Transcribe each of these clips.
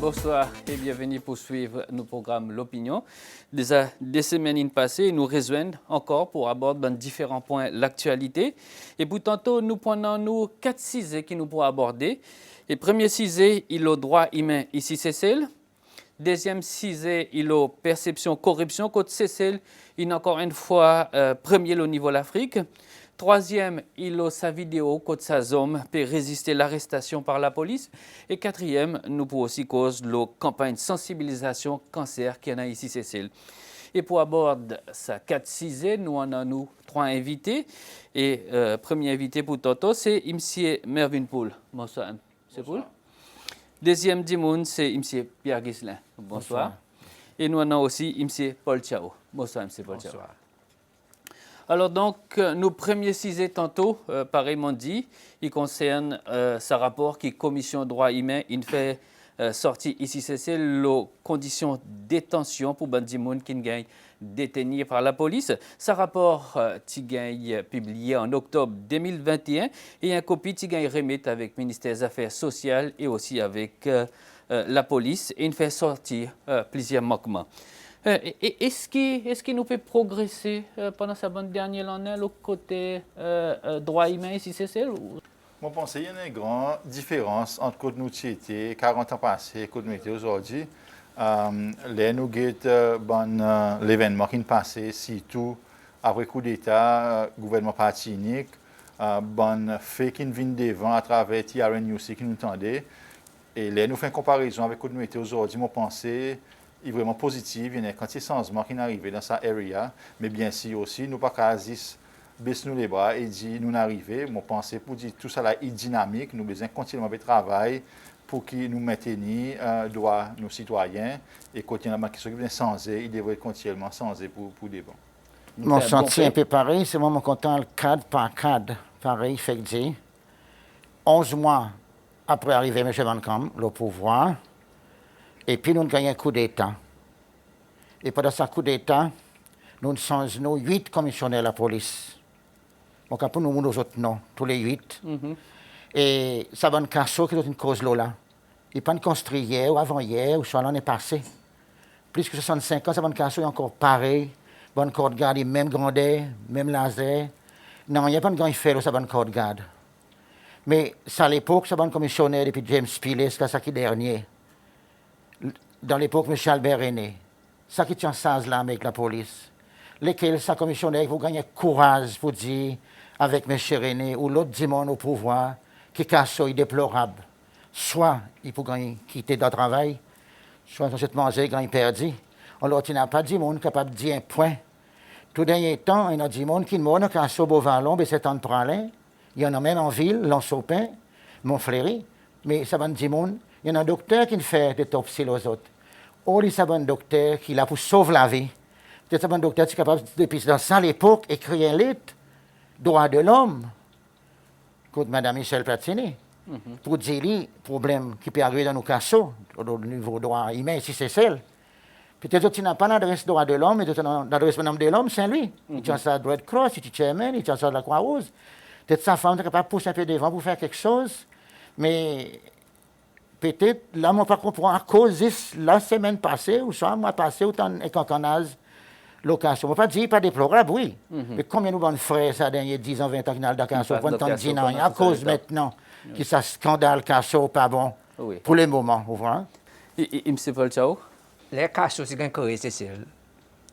Bonsoir et bienvenue pour suivre nos programmes L'Opinion. Déjà des semaines passées, nous rejoignent encore pour aborder dans différents points l'actualité. Et pour tantôt, nous prenons 4 sujets qui nous pourront aborder. Et premier sujet, il est le droit humain ici Cécile. Deuxième sujet, il est la perception corruption côté Cécile. Il est encore une fois premier au niveau de l'Afrique. Troisième, il a sa vidéo côté sa zone pour résister à l'arrestation par la police. Et quatrième, nous pour aussi cause de la campagne de sensibilisation cancer qui en a ici Cécile. Et pour aborder ces 4 sujets, nous en avons 3 invités. Et premier invité pour tantôt, c'est M. Mervyn Poul. Bonsoir, M. Poul. Deuxième dimoun, c'est M. Pierre Ghislain. Bonsoir. Et nous en avons aussi M. Paul Chao. Bonsoir, M. Paul Chao. Alors donc, nos premiers sujets tantôt, pareillement dit, il concerne ce rapport qui Commission droits humains, il fait sortir ici, c'est les conditions de détention pour Bandimoun qui gagne détenu par la police. Ce rapport qui gagne publié en octobre 2021 et un copie qui gagne remis avec le ministère des Affaires sociales et aussi avec la police et il fait sortir plusieurs manquements. Est-ce qu'il nous fait progresser pendant sa bonne dernière année le côté droit humain ici, c'est ça? Je pense qu'il y a une grande différence entre nous étions 40 ans passés et nous étions aujourd'hui. Là, nous avons l'événement qui est passé, surtout après le coup d'État, gouvernement parti unique, bon fait qui vient devant à travers TRNUC qui nous entendait. Et là, nous faisons une comparaison avec ce que nous étions aujourd'hui. Je pense est vraiment positive. Il y a un quantité de changements qui sont arrivés dans cette area. Mais bien sûr aussi, nous ne pouvons pas baisser nous les bras et dire nous arrivons. Je pense pour dire tout ça là est dynamique. Nous devons continuellement de travailler pour que nous maintenions droits nos citoyens et continuellement qui s'occupent de changer, ils devraient continuellement changer pour des bons. Mon senti un peu pareil, c'est moi content le cadre par cadre. Pareil, fait que dire 11 mois après arriver M. Van Kamp, le pouvoir, et puis nous gagnons un coup d'État. Et pendant ce coup d'État, nous changeons 8 commissionnaires de la police. Donc pour nous, nous autres, non, tous les 8. Et ça va un casso qui est une cause là. Il n'est pas construit hier ou avant-hier ou soit l'année passée. Plus que 65 ans, ça va un casso est encore pareil. Bon corps de garde, même grandeur, même laser. Non, il n'y a pas de grand fait, ça va un corps de garde. Mais à l'époque, ça va un commissionnaire depuis James Piles, ça qui est dernier. Dans l'époque, M. Albert René. Ça qui tient ça là avec la police. Lesquels, ça commissionnaire, vous gagnez courage pour dire avec M. René ou l'autre dimanche au pouvoir, qui casse est déplorable. Soit il peut gagner quitter le travail, soit il peut manger quand il perdu. Alors, il n'a pas dit monde capable de dire un point. Tout dernier temps, il y a dit monde qui ne qui a un Beauvalon, mais c'est en pralin. Il y en a même en ville, Lansopin, Montfléry. Mais ça va dire monde. Il y en a un docteur qui fait des autopsies aux autres. Ou il y a un docteur qui est là pour sauver la vie. Peut-être un docteur qui est capable, depuis dans ça l'époque, d'écrire un livre, droit de l'homme, contre Mme Michel Platini, pour dire les problèmes qui peuvent arriver dans nos cassos, au niveau droit humain, si c'est celle. Peut-être qu'il n'a pas l'adresse droit de l'homme, mais l'adresse de l'homme, c'est lui. Il tient ça à Red Cross, il tient chairman, il tient ça à la Croix-Rouge. Peut-être sa femme est capable de pousser un peu devant pour faire quelque chose, mais peut-être, là, je ne comprends pas à cause de la semaine passée, ou soit le mois passé, autant de cancanage, location. Je ne peux pas dire pas déplorable, oui. Mais combien de frères, ça, dernier 10 ans, 20 ans, qui n'ont location, pour tant de 10 ans, à cause maintenant, qui ça scandale, casso, pas bon, pour le moment, vous voyez. Et M. Paul Chao? Les cassos, c'est un Cécile.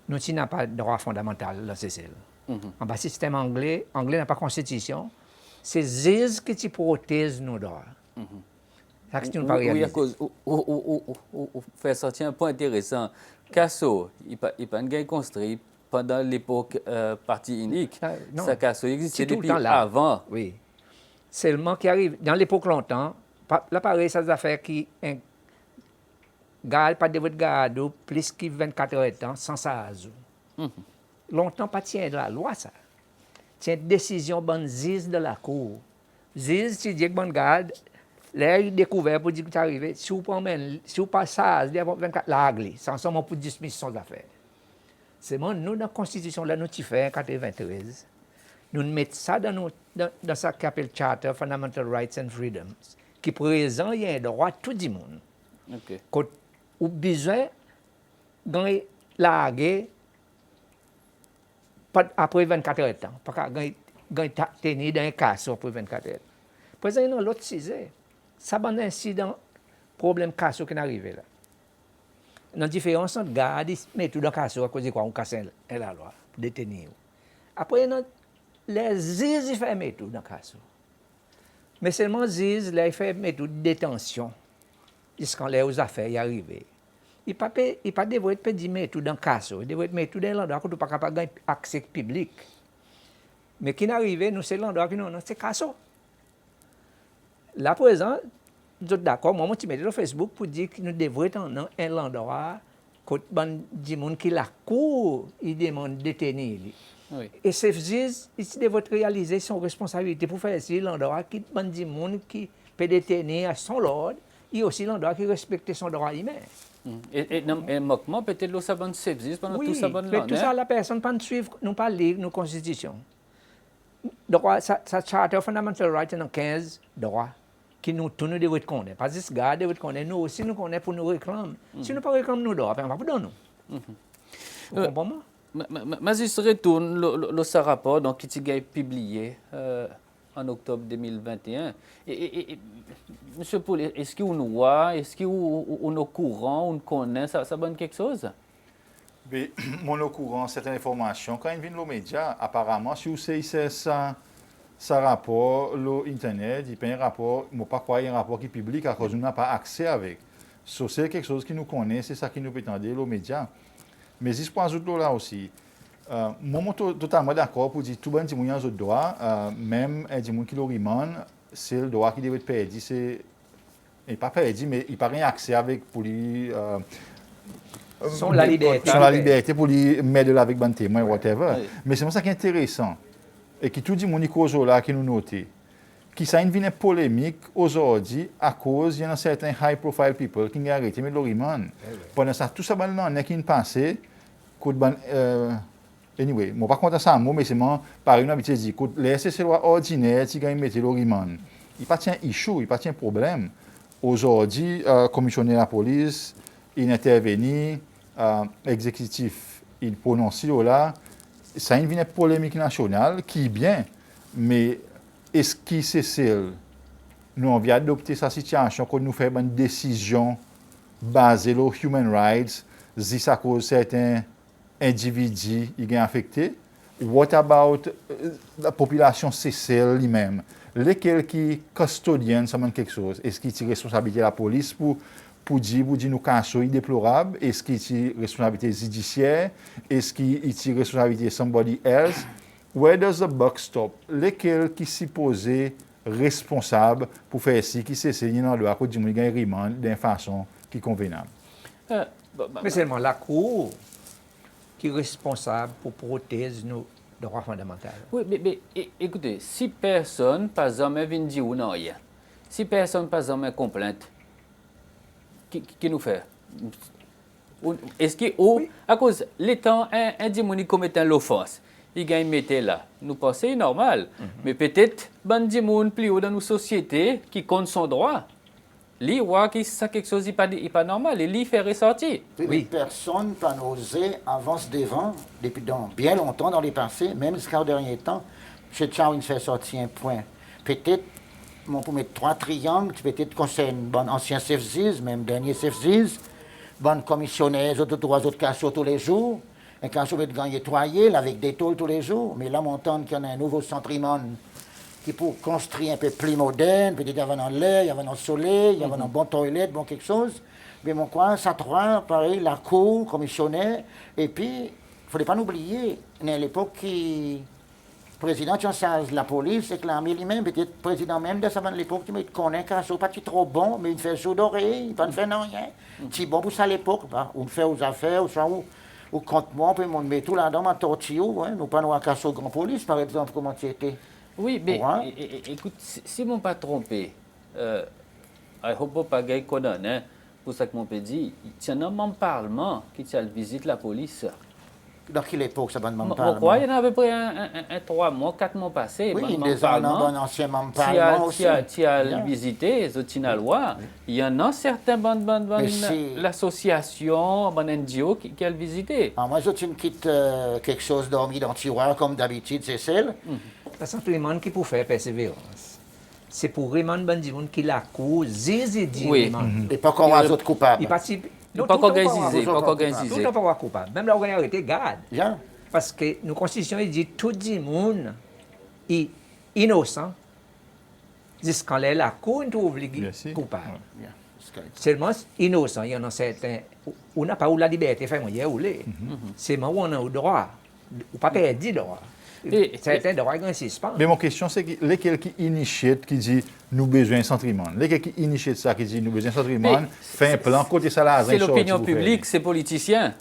Nous n'avons pas de droit fondamental dans Cécile. En bas, système anglais n'a pas de constitution. C'est Ziz qui protège nos droits. Ça, c'est une oui, à cause, ou faire sortir un point intéressant. Casso, il n'a pas construit pendant l'époque parti unique. Ça, Casso existait depuis avant. Oui. Seulement qui arrive, dans l'époque longtemps, là, pareil, ça des affaires qui garde, pas de votre garde, plus que 24 heures de temps, sans ça. Longtemps, pas tient de la loi, ça. Tient décision, bonne Ziz de la cour. Ziz, tu dis que bonne garde, là, il découvert pour dire que tu arrivé. Si vous ne pas ça, il y a 24 lags, sans seulement pour dismisser son affaire. C'est bon, nous, dans la Constitution, là, nous, tu fais en 93, nous mettons ça dans ce qu'on appelle Charter Fundamental Rights and Freedoms, qui présente, il y a un droit à tout le monde. OK. Quand ou besoin gagner larguer pas après 24 heures de temps. Pas qu'à gagner tenir dans un cas après 24 heures. Par exemple, dans l'autre sujet, ça va un incident, problème casse qui est arrivé là. La différence entre garde mais tout dans casse à cause de quoi on casse la loi pour détenir. Après les juges font mettre tout dans casse. Mais seulement juges là il fait mettre tout détention jusqu'à les aux affaires y arriver. Il pas devrait être dit mettre tout dans casse, il devrait mettre tout dans l'endroit où tu pas capable gagner accès public. Mais qui n'arrive nous c'est l'endroit qui nous c'est casse. Là présent je suis d'accord, moi, je mets sur Facebook pour dire que nous devons être dans un endroit quand des gens qui la cour, ils demandent de détenir. Oui. Et ces juges, ils doivent réaliser son responsabilité pour faire ci l'endroit qui des gens qui peut détenir à son ordre et aussi l'endroit qui respecte son droit humain. Et moquement, peut-être que ça va se faire pendant tout ça. Mais tout ça, la personne ne peut pas suivre, nous pas lire nos constitutions. Donc, ça Charter Fundamental Rights dans 15 droits. Qui nous tous nous devons connaître. Parce que ce gars devons connaître, nous aussi nous connaissons pour nous réclamer. Si nous ne réclamons nous droits, on ne va pas donner nous. Vous comprenez? Mais je retourne le rapport donc, qui a été publié en octobre 2021. Monsieur Paul, est-ce qu'on nous voit, est-ce qu'on est au courant, on connaît, ça donne quelque chose? Mais, mon au courant, cette information, quand il vient aux médias, apparemment, si vous savez ça, ça rapport, l'Internet, il y a un rapport, je ne sais pas quoi, il y a un rapport qui est public à cause qu'on n'a pas accès avec. So, c'est quelque chose qui nous connaît, c'est ça qui nous peut entendre, les médias. Mais il faut ajouter là aussi. Moi, je suis totalement d'accord pour dire que tout le monde a un droit, même un gens qui le remande, c'est le droit qui doit être perdu. Il n'est pas perdu, mais il n'a pas rien accès avec pour lui. Sans la liberté. Sans la liberté pour lui mettre de avec un témoin, whatever. Oui. Mais c'est ça qui est intéressant. Et qui tout dit mon cause là qui nous note, qui ça devient polémique aujourd'hui à cause il y a certains high profile people qui ont arrêté mais l'oriman. Pendant ça tout ça là n'est qu'une pensée anyway, moi pas contre ça mais c'est moi par une habitude dit que les c'est loi ordinaire qui gagne mettre l'oriman. Il pas tient issue, il pas tient problème. Aujourd'hui commissionnaire de la police, il intervenu exécutif, il prononce là ça a une polémique nationale qui est bien, mais est-ce que c'est celle nous on vient adopter sa situation quand nous faisons une décision basée sur les human rights, si à cause certains individus qui sont affectés? What about la population c'est celle lui-même? Lesquels qui custodiens ça quelque chose? Est-ce qu'il y a responsabilité de la police pour dire nous cas déplorable, est-ce qu'il y a une responsabilité judiciaire, est-ce qu'il y a une responsabilité de somebody else? Where does the buck stop? Lesquels qui sont supposés responsables pour faire ci, qui s'essayent dans le droit de dire qu'ils remandent d'une façon qui est convenable? Mais seulement la Cour qui est responsable pour protéger nos droits fondamentaux. Oui, mais écoutez, si personne, par exemple, vient dire ou non, si personne, par exemple, complainte, qui nous fait? Est-ce que, à cause, l'étant un démon commettant l'offense, il gagne mettre là. Nous pensons c'est normal. Mais peut-être, un démon plus haut dans nos sociétés qui compte son droit. Lui, voit que ça quelque chose n'est pas normal et lui fait ressortir. Oui. Personne n'a osé avancer devant depuis bien longtemps dans les passés, même jusqu'au dernier temps. M. Chawin fait sortir un point. Peut-être, pour mettre 3 triangles, peut-être conseiller un bon ancien CFZIS, même dernier CFZIS, bon commissionnaire, 3 autres cassos tous les jours, un casso va gagner 3 yeux avec des tôles tous les jours, mais là, on entend qu'il y en a un nouveau centrimon qui pour construire un peu plus moderne, peut-être il y avait dans l'air, il y avait dans le soleil, il y avait dans bon toilette, bon quelque chose. Mais mon coin, ça 3, pareil, la cour, commissionnaire, et puis, il ne fallait pas oublier, à l'époque qui président de la police, c'est que lui-même, peut-être président même de ça, à l'époque, il me connaît qu'un saut pas trop bon, mais il fait chaud d'oreille, il ne fait rien. C'est bon pour ça à l'époque, on fait aux affaires, ou contre moi, on peut me mettre tout là-dedans, ma tortille, nous pas nous à casser grand police, par exemple, comment c'était. Oui, mais écoute, si je ne pas trompé, je ne sais pas que condamné, pour ça que mon peut dire, il y a un membre parlement qui visite la police. dans quelle époque ça va me Pourquoi il y en a à peu près un 3 mois, 4 mois passés. Oui, des anciens membres Tu parlement aussi. Tu as visité, tu as loi. Il y en a certains l'association, NGO qui a visité. Alors moi, je quitte quelque chose dormi dans le tiroir, comme d'habitude, c'est celle. C'est simplement qui pour faire persévérance. C'est pour Raymond Bandimoun qui la cause, Zizi Oui. Et pas qu'on les autres coupables. Il participe. Il pas organisé, pas Tout organisé. le temps pas coupable. Même là, on a arrêté, garde. Bien. Parce que nos constitutions dit tout le monde est innocent jusqu'à la cour est obligée Bien sûr. coupable. Bien. Seulement innocent, il y en a certains. On n'a pas eu la liberté de faire moyen ou les. C'est moi où on a le droit. Ou pas perdu le droit. Certains droits ont un suspens. Mais mon question, c'est que lesquels qui initient, qui dit nous besoin de centriment, lesquels qui initient ça, qui dit nous besoin de centriment, fait un plan côté ça. C'est l'opinion publique, c'est politicien.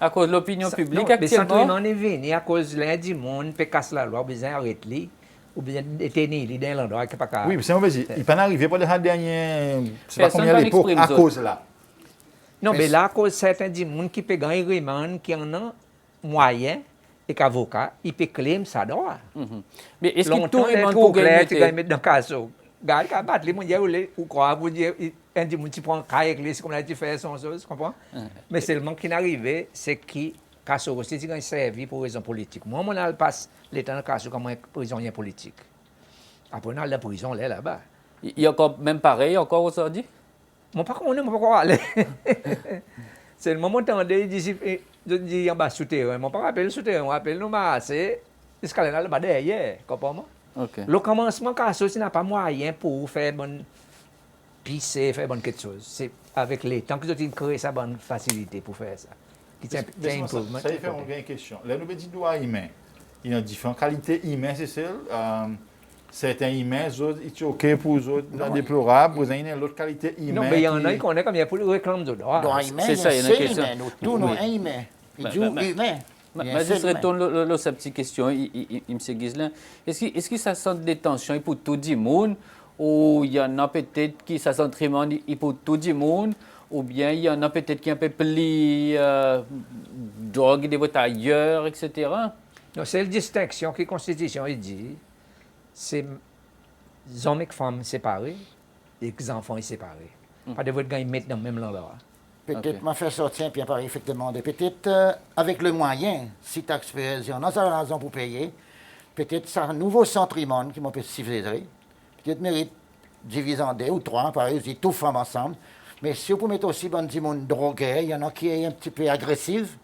À cause de l'opinion publique actuellement. Mais centriment est venu à cause de l'un du monde, peut casser la loi, besoin d'arrêter, ou besoin détenir dans l'endroit qui n'est pas capable. Oui, mais c'est mauvais. Il peut arriver pour les derniers, c'est pas Personne combien à l'époque, n'exprime à ça. cause là. Non, mais là, à cause de certains du monde qui peut gagner vraiment, qui en a moyen, et qu'avocat, il peut claim ça droit. Mais est-ce que tout Longtemps, le les monde trop peut clair, tu gagner? gagnes mettre dans le casso. Gars, qui a battu les mondiaux, ou quoi, vous dire, un du monde qui prend un cahier avec lui, comme là, tu fais son chose, tu comprends? Mais seulement qui n'arrive, c'est qui, casso aussi, tu gagnes servi pour raison politique. Moi, on passe le temps dans le casso comme un prisonnier politique. Après, on a la prison, là-bas. Il y a encore même pareil, encore aujourd'hui? Moi, par contre, on ne peut pas aller. C'est le moment où on dit en bas souterrain. Moi, pas rappelle le souterrain, on rappelle nous masser. Jusqu'à là, là-bas derrière, comprends-moi? OK. Le commencement, quand ça, n'a pas moyen pour faire bonne pisser, faire bonne quelque chose. C'est avec les temps que vous avez créé ça bonne facilité pour faire ça. Qui tient improvement. Ça y fait, on a une question. Là, nous dit droit humain. Il y a différentes qualités humaines, c'est celle. Certains humains, d'autres, ils sont OK pour eux autres, déplorables. Vous avez une autre qualité humaine. Non, mais il y en a qui connaissent comme il y a pour le réclame de droit. Dans humain, c'est ça, il y en a c'est question. humain. Tout non est humain. Il dit humain. Je retourne sa petite question, M. Ghislain. Est-ce que ça sent des tensions pour tout le monde, ou il y en a peut-être qui ça sent vraiment pour tout le monde, ou bien il y en a peut-être qui ont un peu plus drogue des votes ailleurs, etc. Non, c'est la distinction que la Constitution dit. C'est les hommes et les femmes séparés et les enfants séparés. Pas de votre gars, ils mettent dans le même endroit. Peut-être m'a fait sortir, puis après, effectivement, peut-être avec le moyen, si taxe fait, on a sa raison pour payer, peut-être c'est un nouveau centriment qui m'a fait civiliser, peut-être mérite diviser en 2 ou 3, pareil, ils tout femmes ensemble. Mais si vous mettez aussi bon du monde drogué, il y en a qui est un petit peu agressif,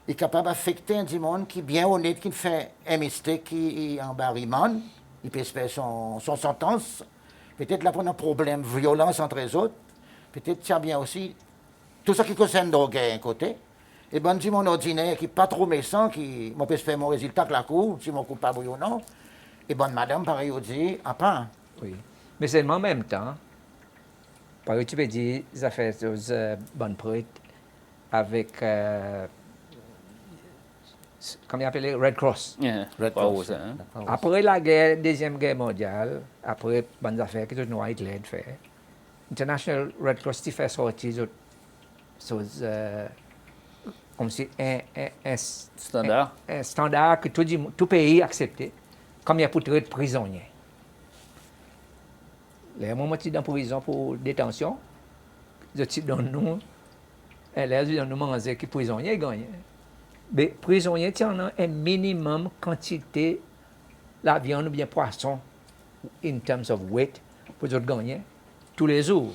et capable d'affecter un du monde qui est bien honnête, qui fait un mystère, qui est en barrimane, il peut se faire son sentence. Peut-être là, pour un problème, violence entre les autres. Peut-être ça bien aussi tout ce qui concerne drogué d'un côté. Et bon, du monde ordinaire qui n'est pas trop méchant, qui peut se faire mon résultat que la cour, si mon coupable ou non. Et bonne madame, pareil, on dit, à part. Oui. Mais seulement en même temps, par exemple, tu peux dire, ça fait des bonnes prêtres avec, comment il appelle Red Cross. Red Cross. Après la Deuxième Guerre mondiale, après bonnes affaires que tout le monde Hitler fait, International Red Cross qui fait sortir comme si un Standard. Un standard que tout pays acceptait, comme il y a pour traiter prisonniers. Les moments où dans prison pour détention, je te donne nous, les nous manger qui prisonniers gagnent. Mais prisonniers, tu en as un minimum quantité la viande ou bien poisson, in terms of weight, pour gagner tous les jours.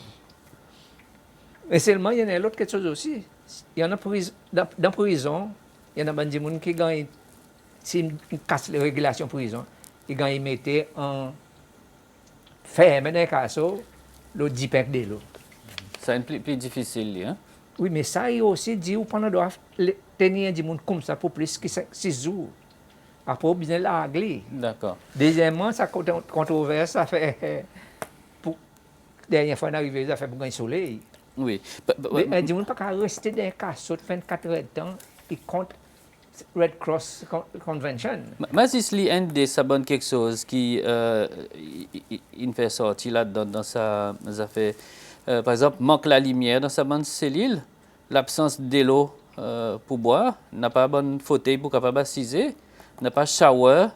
Mais seulement, il y en a l'autre quelque chose aussi. Il y en a dans prison, il y en a des gens qui gagnent, s'ils cassent les régulations prison, ils gagnent, ils mettent en ferme dans le casso, le 10 pains de l'eau. C'est plus difficile, hein? Oui, mais ça, il aussi dit qu'on doit tenir des gens comme ça pour plus que 6 jours. Après, on besoin de la régler. D'accord. Deuxièmement, ça controverse, ça fait. Pour, dernière fois, on est arrivé, ça fait pour gagner le soleil. Oui. Mais dis-moi pas qu'à rester dans un casso de 24 heures de temps et contre Red Cross Convention. Mais c'est un des sabons quelque chose qui il fait sortir là dans sa affaire. Par exemple, manque la lumière dans sa bonne cellule, l'absence de l'eau pour boire, n'a pas bon fauteuil pour capable assiser, n'a pas shower,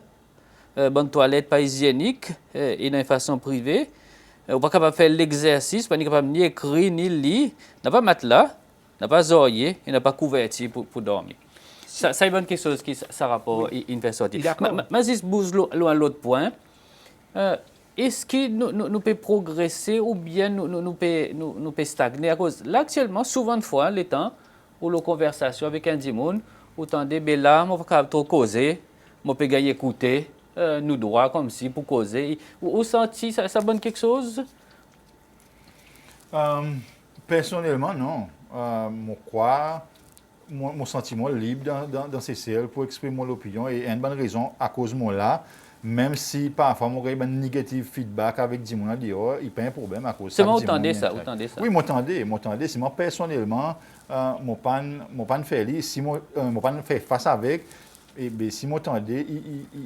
bonne toilette pas hygiénique et d'une façon privée. On pas capable faire l'exercice, pas capable ni écrire ni lire, n'a pas matelas, n'a pas oreiller et n'a pas couverture pour dormir. Ça c'est quelque chose qui ça rapport une fait sortir. Mais juste bouge loin l'autre point. Est-ce que nous pouvons progresser ou bien nous pouvons stagner à cause là actuellement souvent de fois les temps où la conversation avec un dimon autant de là on pas trop causer on peut gagner écouter nous droit comme si pour causer ou senti ça bonne quelque chose Personnellement non moi crois mon sentiment libre dans ces cellules pour exprimer mon opinion et une bonne raison à cause de moi là. Même si parfois, moi, j'ai un négatif feedback avec des gens, il n'y a pas un problème à cause de ça. C'est moi, entendez ça. Oui, m'entendez. Si moi, personnellement, moi, pas faire si moi, pas faire face avec, et bien, si m'entendez,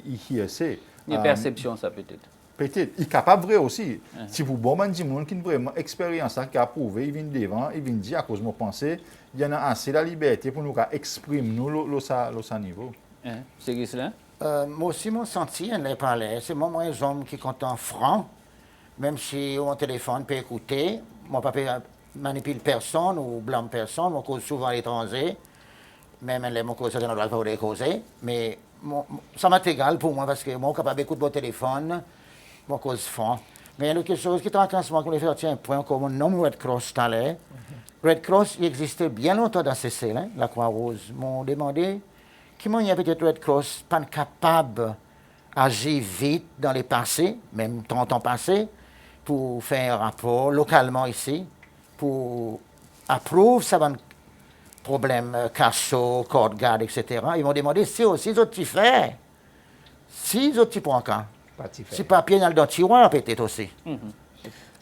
il sait. Il y a une perception, ça peut-être. Peut-être. Il est capable vrai aussi. Si vous bon des gens qui ont vraiment expérience, qui a prouvé, ils viennent devant, ils viennent dire à cause de mon pensée, il y en a assez la liberté pour nous exprimer nous le niveau. C'est cela? Moi aussi, mon senti, elle n'est pas là. C'est moi, un homme qui est content franc, même si mon téléphone peut écouter, mon papa manipule personne ou blâme personne, mon cause souvent à l'étranger, même elle mon cause, ça ne doit pas les causer, mais ça m'est égal pour moi parce que moi, capable d'écouter mon téléphone, mon cause franc. Mais il y a quelque chose qui est en train de se faire, tiens, un point comme mon nom Red Cross tout à l'heure. Red Cross, il existait bien longtemps dans ces cellules, la Croix-Rouge. M'ont demandé comment il y a peut-être Red Cross pas capable d'agir vite dans les passés, même 30 ans passés, pour faire un rapport localement ici, pour approuver ça un problème cachot, code garde, etc. Ils m'ont demandé si aussi autres tu fais, si autres tu prends quand, si papier dans le tiroir peut-être aussi.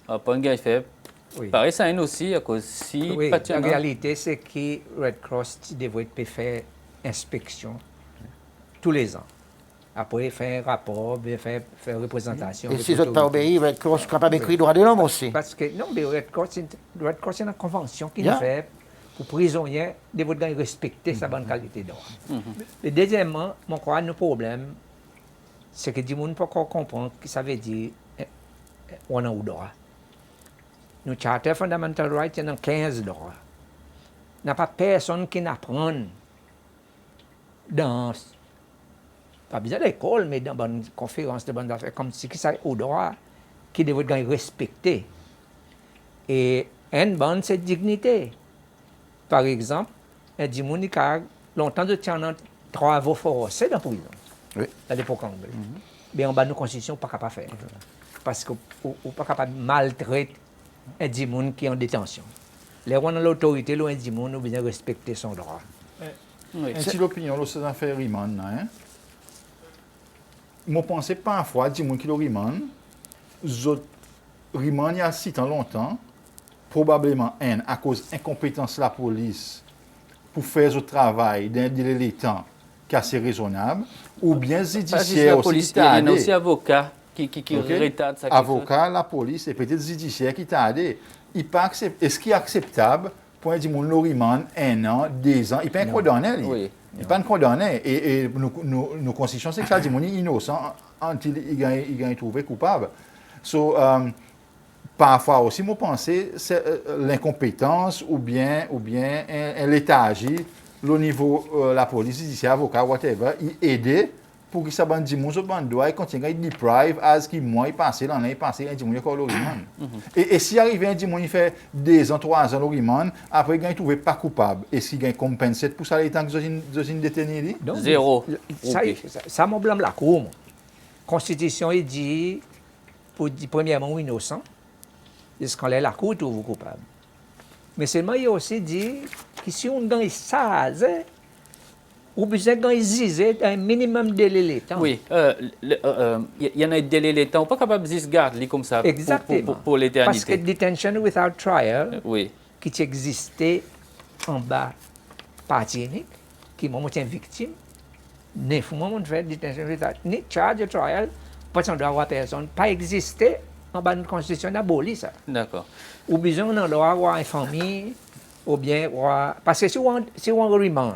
Pas un gars fait. Oui. Pareil, ça aussi, à cause si. Oui, la réalité, c'est que Red Cross devrait faire inspection tous les ans. Après, faire un rapport, faire représentation. Et si vous n'êtes pas obéi, Red Cross est capable d'écrire droit de l'homme aussi. Parce que, non, mais Red Cross, c'est une convention qui fait pour les prisonniers de respecter sa bonne qualité d'or. Et deuxièmement, mon crois, le problème, c'est que les gens ne peuvent pas comprendre ce que ça veut dire on a eu droit. Nos charter fundamental rights, il y en a 15 droits. Il n'y a pas personne qui n'apprend dans, pas besoin d'école, mais dans une conférence de bonnes affaires, comme si ça au droit, qui devrait respecter. Et une bonne, c'est dignité. Par exemple, un dimoni qui a longtemps de temps travaux forcés dans la prison, à l'époque anglaise. Mais en bas de nos constitutions, on n'est pas capable de faire. Parce qu'on n'est pas capable de maltraiter un dimoni qui est en détention. Les gens de l'autorité, un dimoni, ont besoin de respecter son droit. Si l'opinion, c'est un fait Riemann, je pense parfois, dis-moi qui le Riemann, Riemann, il y a 6 ans longtemps, probablement à cause de l'incompétence de la police pour faire ce travail d'un délai de temps qui est assez raisonnable, ou bien judiciaire aussi. Il y a aussi avocat qui retarde ça. Avocat, la police et peut-être judiciaire qui t'a aidé. Est-ce qu'il est acceptable pour un dimon Riemann 1 an, 2 ans, il peut pas condamner. Oui. Il peut pas condamner. Et nos constitutions, c'est que ça dimon innocent until il gagne trouvé coupable. So, parfois aussi, moi, penser c'est l'incompétence ou bien un léthargie, le niveau la police, judiciaire, avocat, whatever, il aide pour que ça bande dimon sur bande doit continue à deprive as qui moi il passé l'année passé un dimon encore l'Oriman. Et si arrive un dimon il fait 2 ans 3 ans l'Oriman, après il gagne trouvé pas coupable. Est-ce qu'il gagne compensé pour ça les temps que je détenu? Zéro. Ça me blâme la cour. La Constitution il dit pour dire premièrement innocent, jusqu'à la cour trouve coupable. Mais seulement il aussi dit que si on gagne ça, ou besoin d'exiger un minimum de délai de temps. Oui, il y en a un délai de temps, on n'est pas capable de juste garder comme ça pour l'éternité. Parce que detention without trial, qui existait en bas partie unique, qui est une victime, 9 mois on fait detention without ni charge trial, pas de droit à personne, pas exister en bas de la constitution abolie ça. D'accord. Ou besoin on a droit à une famille, ou bien, parce que si on remand,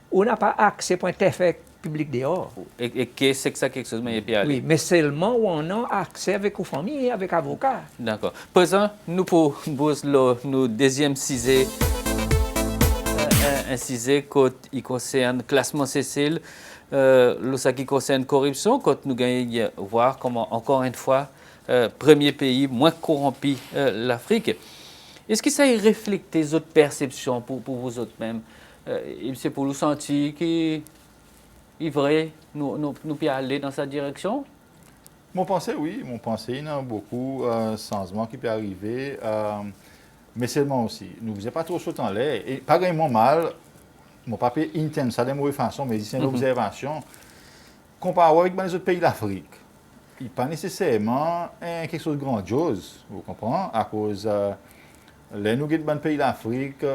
on n'a pas accès pour un fait public dehors. Et que c'est que ça quelque chose, mais il peut aller. Oui, mais seulement où on a accès avec la famille, avec avocat. D'accord. Présent, nous pour nous deuxième sujet, un sujet qui concerne classement Cécile, ce qui concerne corruption, quand nous gagnons voir comment, encore une fois, premier pays moins corrompu l'Afrique. Est-ce que ça y reflète les autres perceptions pour vous autres même? C'est pour nous sentir que est vrai, nous pouvons aller dans cette direction? Mon pensée, oui. Mon pensée, il y a beaucoup de changements qui peuvent arriver. Mais seulement aussi. Nous ne faisons pas trop sauter en l'air. Et pas vraiment mal, mon papier intense, ça de mauvaise façon, mais c'est une observation. Comparé avec les autres pays d'Afrique, il n'est pas nécessairement quelque chose de grandiose, vous comprenez? À cause les nous dans les pays d'Afrique,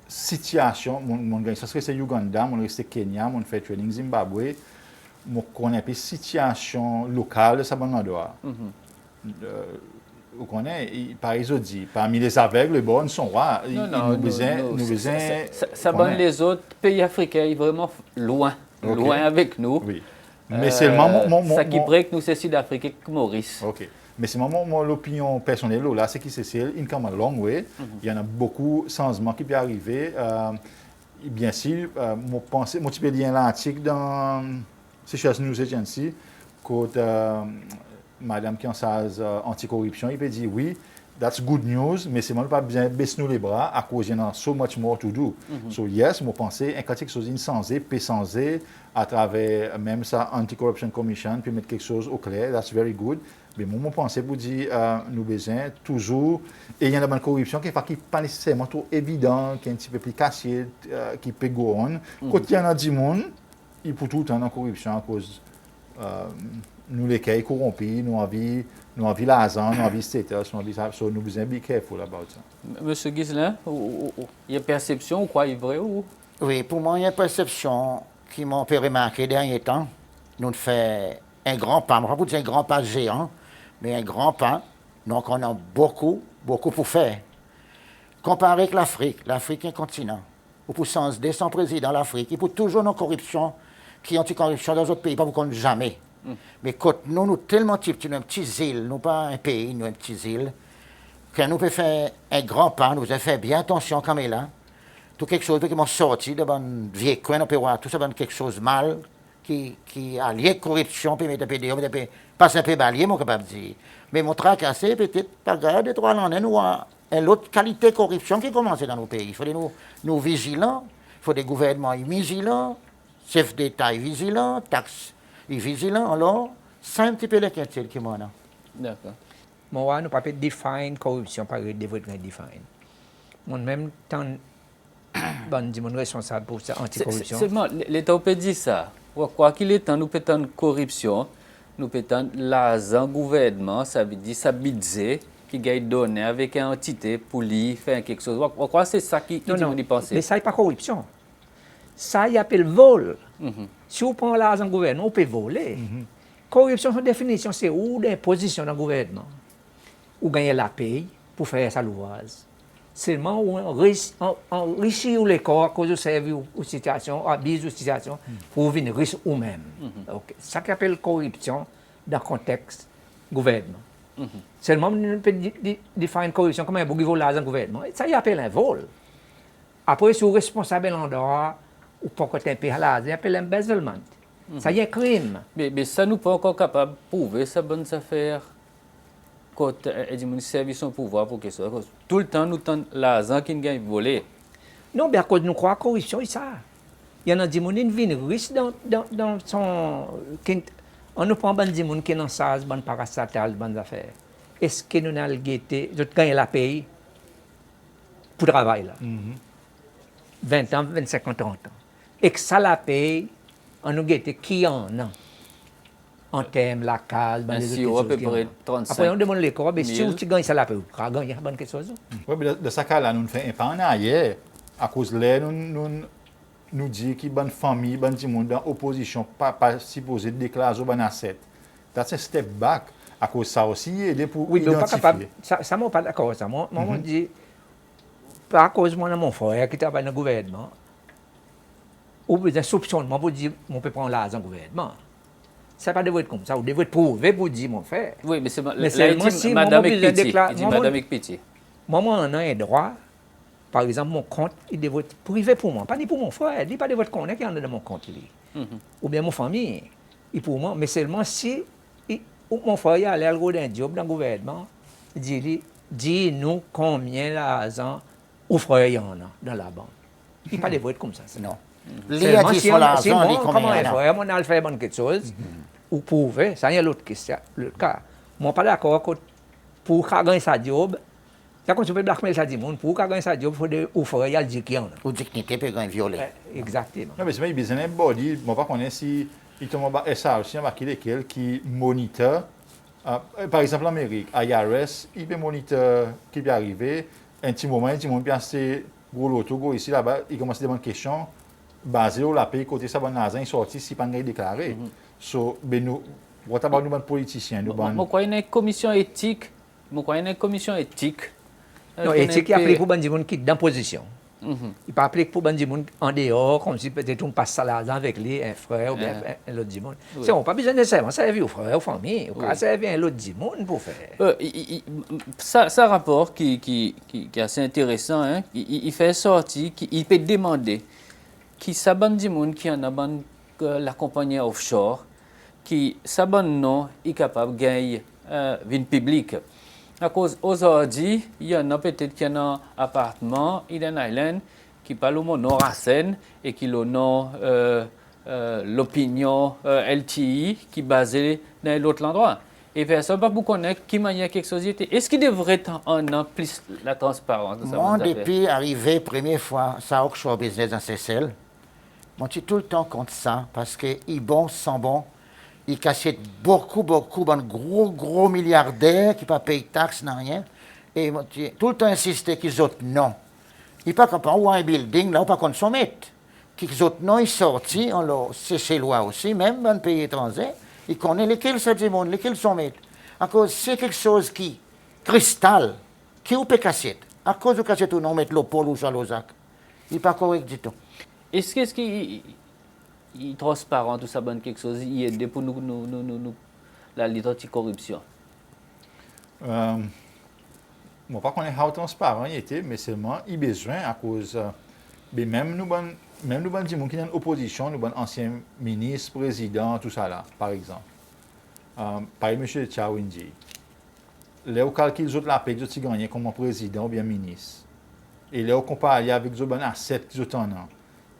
situation, ça serait c'est Ouganda, mon reste Kenya, mon fait training Zimbabwe, mon connaît pas situation locale ça bon endroit. Vous connaissez, par exemple, parmi les aveugles, les bonnes sont rois. Ça bonne les autres pays africains, ils sont vraiment loin, loin avec nous. Oui. Mais seulement ça qui break nous c'est Sud-Afrique et Maurice. OK. Mais c'est mon opinion personnelle là, c'est que c'est une quand même long way. Il y en a beaucoup de changements qui peuvent arriver. Bien sûr, mon petit peu lien l'antique dans CHS News Agency, quand Madame qui en charge anticorruption, il peut dire oui, that's good news, mais c'est moi pas bien baisser nous les bras à cause il y en a so much more to do. So yes, moi penser un quelque chose d'insensé, peut changer à travers même ça anti-corruption commission, puis mettre quelque chose au clair, that's very good. Mais moi penser pour dire nous besoin toujours et il y en a une corruption qui n'est pas nécessairement trop évident, qui est un petit peu plus caché, qui peut go on. Quand il y en a du monde, il peut tout le temps dans la corruption à cause nous les cas corrompus, nous avons l'argent, nous avons status, nous avons so nous besoin be careful about ça. Monsieur Ghislain, il y a perception ou quoi est vrai ou? Oui, pour moi, il y a une perception qui m'a fait remarquer dernier temps. Nous faisons un grand pas, je ne vais pas dire un grand pas géant, mais un grand pas. Donc, on a beaucoup pour faire. Comparé avec l'Afrique est un continent. Ou pour changer son président, l'Afrique, il faut toujours une corruption qui est anti-corruption dans d'autres pays, pas vous compte jamais. Mais quand nous tellement petits, nous une petite île, nous pas un pays, nous une petite île, que nous pouvons faire un grand pas, nous avons fait bien attention comme là. Tout quelque chose qui m'a sorti de bon vieux coin, on peut voir tout ça, quelque chose de mal, qui a lié de corruption, puis mettre un peu de pas un peu balier, moi, capable de dire. Mais mon tracassé, peut-être, pas grave, de 3 ans, nous avons une autre qualité de corruption qui commence dans nos pays. Il faut nous vigilants, il faut des gouvernements vigilants, chefs d'État vigilants, taxes vigilants, alors, c'est un petit peu les questions qui m'en ont. D'accord. Moi, nous ne pouvons pas définir corruption par le développement définir. Moi, même temps, bon, je suis responsable pour ça, anticorruption. Seulement, l'État peut dire ça. Quoi qu'il est temps, nous peut-être corruption, nous peut-être l'argent gouvernement, ça veut dire ça budget qui gagne donné avec une entité pour lui faire quelque chose. Quoi c'est ça qui dit penser? Mais ça n'est pas corruption. Ça, il appelle vol. Si on prend l'argent du gouvernement, on peut voler. Corruption, son définition, c'est où des positions dans le gouvernement, où gagner la paye pour faire sa louase. Seulement où on enrichit les corps à cause de servir aux situations, à bise aux situations, pour venir riche ou même. Okay. Ça qu'on appelle corruption dans le contexte gouvernement. Seulement, on peut définir corruption comme un vol l'argent du gouvernement. Ça y appelle un vol. Après, si vous êtes responsable de l'endroit, ou pas que tu es l'argent, il appelle embezzlement. Ça y est un crime. Mais ça, nous pas encore capable de prouver sa bonne affaire. Quand il service son pouvoir pour que ça. Tout le temps, nous tentons l'argent qui gagne volé. Non, mais à cause de nous croire corruption, c'est ça. Il y en a des gens qui viennent riches dans son. On ne prend pas des gens qui sont dans ça, des parastatales, des affaires. Est-ce que nous avons guetté, je gagne la paye pour travailler là? 20 ans, 25 ans, 30 ans. Et que ça la paye, on nous guette qui en a. En termes, la case, les autres choses. À peu près 35 Après, on demande les corps, mais si tu gagnes ça la paye, tu vas gagner quelque chose. Oui, mais de ce cas-là, nous faisons un pas en arrière. À cause de là, nous disons qu'il y a une famille, il y a monde dans l'opposition, pas supposé déclarer une asset. C'est un step back. À cause de ça aussi, aider pour oui, identifier. Oui, mais pas capable. Ça, moi, pas d'accord. Ça. Moi, on dit, pas à cause de mon frère qui travaille dans le gouvernement, ou besoin de soupçonnement pour dire qu'on peut prendre l'argent du gouvernement. Ça pas devrait être comme ça. Vous devez prouver pour dire mon frère. Oui, mais c'est seulement si Madame moi, Ekpiti. Il dit Madame Ekpiti. Moi, on a un droit. Par exemple, mon compte, il devrait être privé pour moi, pas ni pour mon frère. Il ne devrait pas connaître qu'il y en a dans mon compte. Ou bien mon famille. Et pour moi, mais seulement si mon frère allait aller un job dans le gouvernement, dis-nous combien d'argent au frère il y en a dans la banque. Il ne devrait pas être comme ça. Non. Lui a dit sur l'argent, il comment il frère, on a fait quelque chose, ou prouver, ça y est l'autre question, le cas. Moi, pas d'accord pour gagner sa job. C'est comme si on peut blackmail ça dit monde pour gagner sa job, il faut frère il dit qu'il y en a. Ou dignité peut gagner violé. Exactement. Non, mais c'est bien, il body, moi pas connais si il tombe en SA aussi, marqué lesquels qui moniteur. Par exemple, en Amérique, IRS, il peut moniteur qui peut arriver, un petit moment, puis c'est gros loto, ici, là-bas, il commence à demander des questions, basées sur la paye, côté ça, bon argent, il sorti, si pas déclaré. So, ben nous, what about nous, politiciens, nous, Moi, quoi, il y a une commission éthique. Moi, quoi, il y a une commission éthique. Non, éthique qui applique pour les gens qui sont dans position. Il ne pas applique pour les gens en dehors, comme si peut-être on passe ça l'argent avec lui, un frère ou bien un autre du monde. C'est on pas besoin de ça, on servir aux frères, aux familles, on servir un autre du monde pour faire. Ça rapport qui est assez intéressant, hein? Il fait sortir, il peut demander qui s'abonne du monde qui en abonne la compagnie offshore, qui s'abonne non, est capable de gagner une publique. À cause aujourd'hui, il y en a peut-être qui ont un appartement, Eden Island, qui parle au nom Racine et qui le nom l'opinion LTI qui est basée dans l'autre endroit. Et personne ne peut connaître qui manière quelque société. Est-ce qu'il devrait être en plus la transparence de ça? Moi, depuis arrivé première fois, ça offshore business dans Seychelles, moi, je suis tout le temps contre ça parce qu'ils bon, sont bons. Ils cachent beaucoup, de gros milliardaires qui ne payent pas de taxes, rien. Et moi, tout le temps insister qu'ils autres non. Ils ne pas comprendre où un building, là, on ne pas consommer. Qu'ils autres non, ils sortent, on l'a chez loi aussi, même dans le pays étranger. Ils connaissent lesquels sont du monde, lesquels sont mettre. À cause, c'est quelque chose qui, cristal, qui ou peut casser. À cause de casser tout, non, mettre le pôle ou sur l'osac. Il n'est pas correct du tout. Est-ce qu'il est transparent, tout ça, quelque chose, il aide pour nous la lutte anti-corruption? Moi, pas connais how transparent il était, mais seulement il a besoin à cause, même nous, qui sont dans l'opposition, nous, anciens ministres, présidents, tout ça là, par exemple. Par exemple, M. Chawinji, là, on calcule la paix que vous gagnez comme président ou bien ministre. Et là, on compare avec les assets que vous avez.